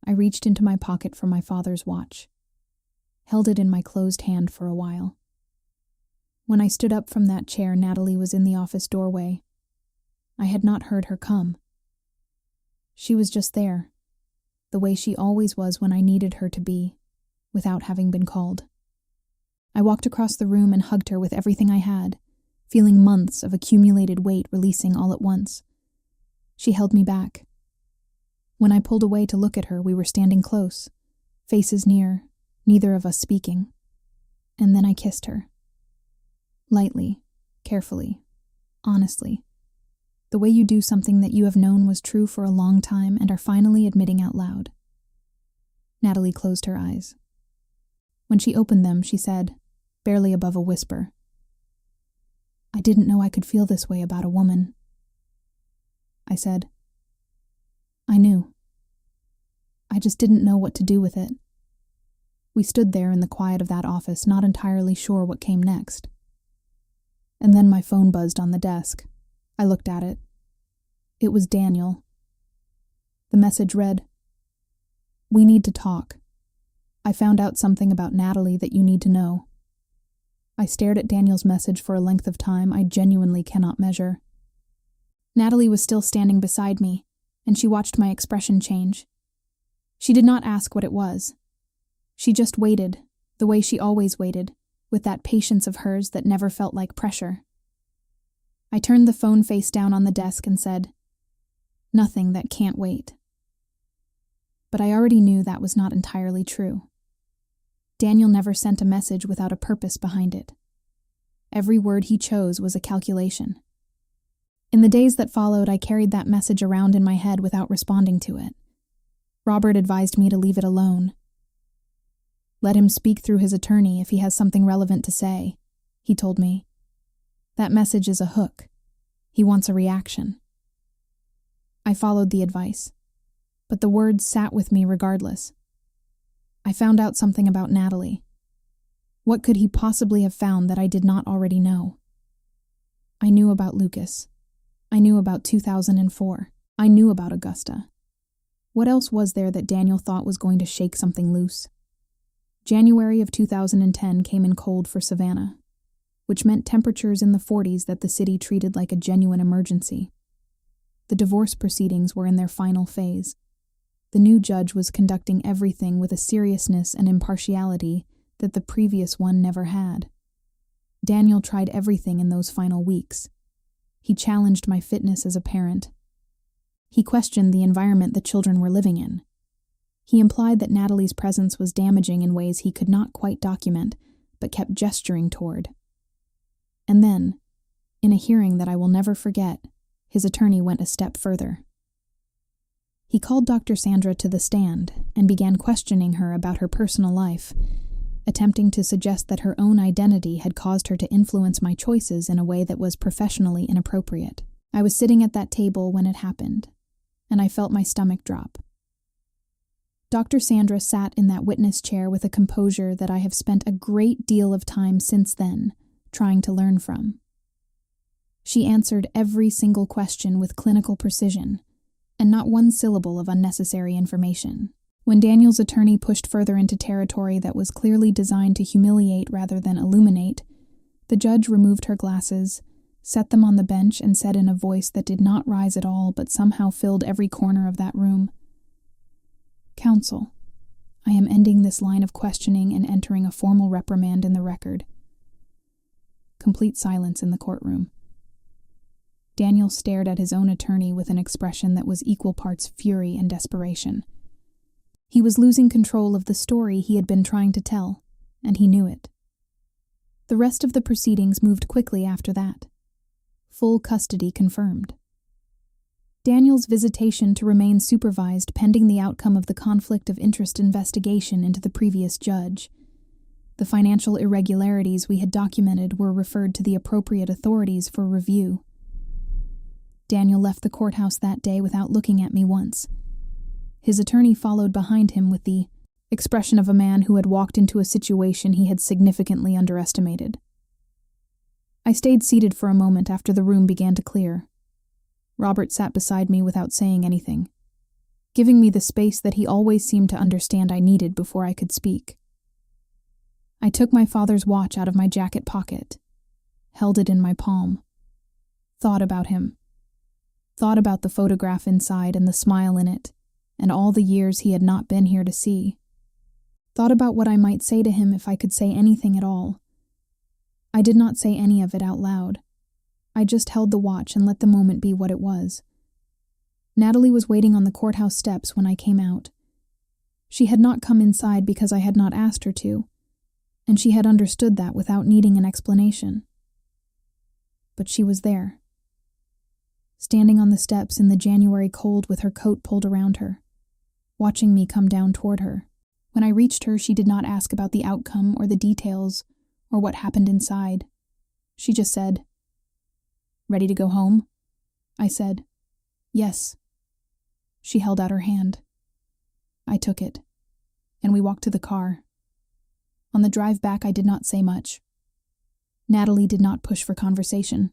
I reached into my pocket for my father's watch, held it in my closed hand for a while. When I stood up from that chair, Natalie was in the office doorway. I had not heard her come. She was just there, the way she always was when I needed her to be, without having been called. I walked across the room and hugged her with everything I had, feeling months of accumulated weight releasing all at once. She held me back. When I pulled away to look at her, we were standing close, faces near, neither of us speaking. And then I kissed her. Lightly, carefully, honestly. The way you do something that you have known was true for a long time and are finally admitting out loud. Natalie closed her eyes. When she opened them, she said, barely above a whisper, "I didn't know I could feel this way about a woman." I said, "I knew. I just didn't know what to do with it." We stood there in the quiet of that office, not entirely sure what came next. And then my phone buzzed on the desk. I looked at it. It was Daniel. The message read, "We need to talk. I found out something about Natalie that you need to know." I stared at Daniel's message for a length of time I genuinely cannot measure. Natalie was still standing beside me, and she watched my expression change. She did not ask what it was. She just waited, the way she always waited, with that patience of hers that never felt like pressure. I turned the phone face down on the desk and said, "Nothing that can't wait." But I already knew that was not entirely true. Daniel never sent a message without a purpose behind it. Every word he chose was a calculation. In the days that followed, I carried that message around in my head without responding to it. Robert advised me to leave it alone. "Let him speak through his attorney if he has something relevant to say," he told me. "That message is a hook. He wants a reaction." I followed the advice, but the words sat with me regardless. I found out something about Natalie. What could he possibly have found that I did not already know? I knew about Lucas. I knew about 2004. I knew about Augusta. What else was there that Daniel thought was going to shake something loose? January of 2010 came in cold for Savannah, which meant temperatures in the 40s that the city treated like a genuine emergency. The divorce proceedings were in their final phase. The new judge was conducting everything with a seriousness and impartiality that the previous one never had. Daniel tried everything in those final weeks. He challenged my fitness as a parent. He questioned the environment the children were living in. He implied that Natalie's presence was damaging in ways he could not quite document, but kept gesturing toward. And then, in a hearing that I will never forget, his attorney went a step further. He called Dr. Sandra to the stand and began questioning her about her personal life, attempting to suggest that her own identity had caused her to influence my choices in a way that was professionally inappropriate. I was sitting at that table when it happened, and I felt my stomach drop. Dr. Sandra sat in that witness chair with a composure that I have spent a great deal of time since then trying to learn from. She answered every single question with clinical precision, and not one syllable of unnecessary information. When Daniel's attorney pushed further into territory that was clearly designed to humiliate rather than illuminate, the judge removed her glasses, set them on the bench, and said in a voice that did not rise at all but somehow filled every corner of that room, "Counsel, I am ending this line of questioning and entering a formal reprimand in the record." Complete silence in the courtroom. Daniel stared at his own attorney with an expression that was equal parts fury and desperation. He was losing control of the story he had been trying to tell, and he knew it. The rest of the proceedings moved quickly after that. Full custody confirmed. Daniel's visitation to remain supervised pending the outcome of the conflict of interest investigation into the previous judge. The financial irregularities we had documented were referred to the appropriate authorities for review. Daniel left the courthouse that day without looking at me once. His attorney followed behind him with the expression of a man who had walked into a situation he had significantly underestimated. I stayed seated for a moment after the room began to clear. Robert sat beside me without saying anything, giving me the space that he always seemed to understand I needed before I could speak. I took my father's watch out of my jacket pocket, held it in my palm, thought about him, thought about the photograph inside and the smile in it, and all the years he had not been here to see. Thought about what I might say to him if I could say anything at all. I did not say any of it out loud. I just held the watch and let the moment be what it was. Natalie was waiting on the courthouse steps when I came out. She had not come inside because I had not asked her to, and she had understood that without needing an explanation. But she was there, standing on the steps in the January cold with her coat pulled around her, watching me come down toward her. When I reached her, she did not ask about the outcome or the details or what happened inside. She just said, "Ready to go home?" I said, "Yes." She held out her hand. I took it, and we walked to the car. On the drive back, I did not say much. Natalie did not push for conversation.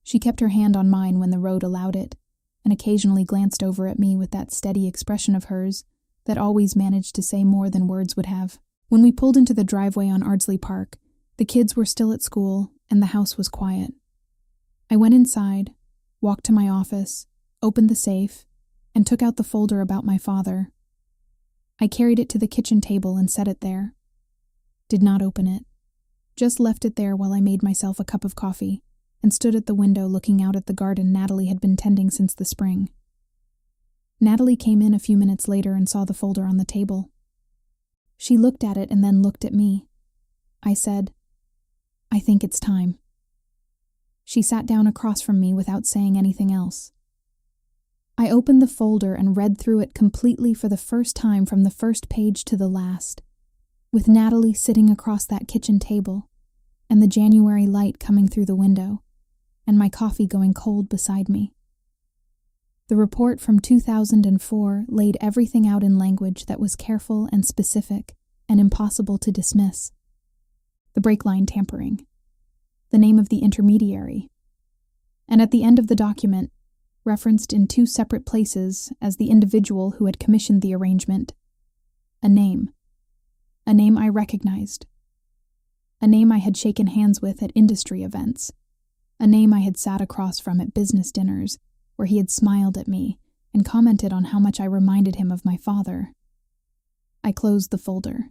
She kept her hand on mine when the road allowed it, and occasionally glanced over at me with that steady expression of hers that always managed to say more than words would have. When we pulled into the driveway on Ardsley Park, the kids were still at school, and the house was quiet. I went inside, walked to my office, opened the safe, and took out the folder about my father. I carried it to the kitchen table and set it there. Did not open it. Just left it there while I made myself a cup of coffee and stood at the window looking out at the garden Natalie had been tending since the spring. Natalie came in a few minutes later and saw the folder on the table. She looked at it and then looked at me. I said, "I think it's time." She sat down across from me without saying anything else. I opened the folder and read through it completely for the first time from the first page to the last, with Natalie sitting across that kitchen table, and the January light coming through the window, and my coffee going cold beside me. The report from 2004 laid everything out in language that was careful and specific and impossible to dismiss. The brake line tampering, the name of the intermediary, and at the end of the document, referenced in 2 separate places as the individual who had commissioned the arrangement, a name I recognized, a name I had shaken hands with at industry events, a name I had sat across from at business dinners where he had smiled at me and commented on how much I reminded him of my father. I closed the folder,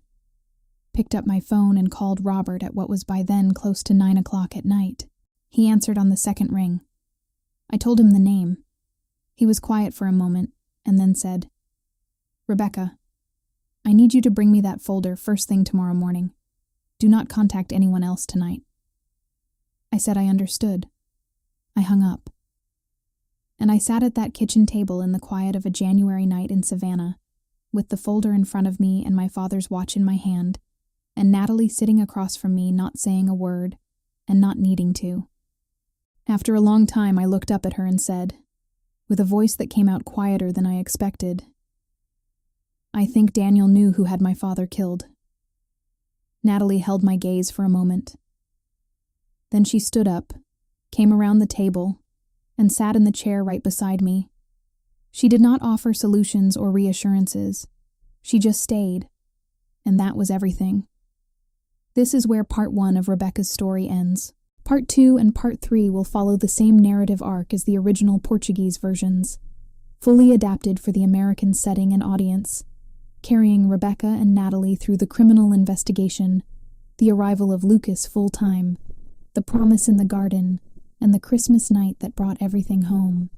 picked up my phone and called Robert at what was by then close to 9 o'clock at night. He answered on the second ring. I told him the name. He was quiet for a moment and then said, "Rebecca, I need you to bring me that folder first thing tomorrow morning. Do not contact anyone else tonight." I said I understood. I hung up. And I sat at that kitchen table in the quiet of a January night in Savannah, with the folder in front of me and my father's watch in my hand, and Natalie sitting across from me not saying a word, and not needing to. After a long time I looked up at her and said, with a voice that came out quieter than I expected, "I think Daniel knew who had my father killed." Natalie held my gaze for a moment. Then she stood up, came around the table, and sat in the chair right beside me. She did not offer solutions or reassurances. She just stayed, and that was everything. This is where part 1 of Rebecca's story ends. Part 2 and part 3 will follow the same narrative arc as the original Portuguese versions, fully adapted for the American setting and audience, carrying Rebecca and Natalie through the criminal investigation, the arrival of Lucas full-time, the promise in the garden, and the Christmas night that brought everything home.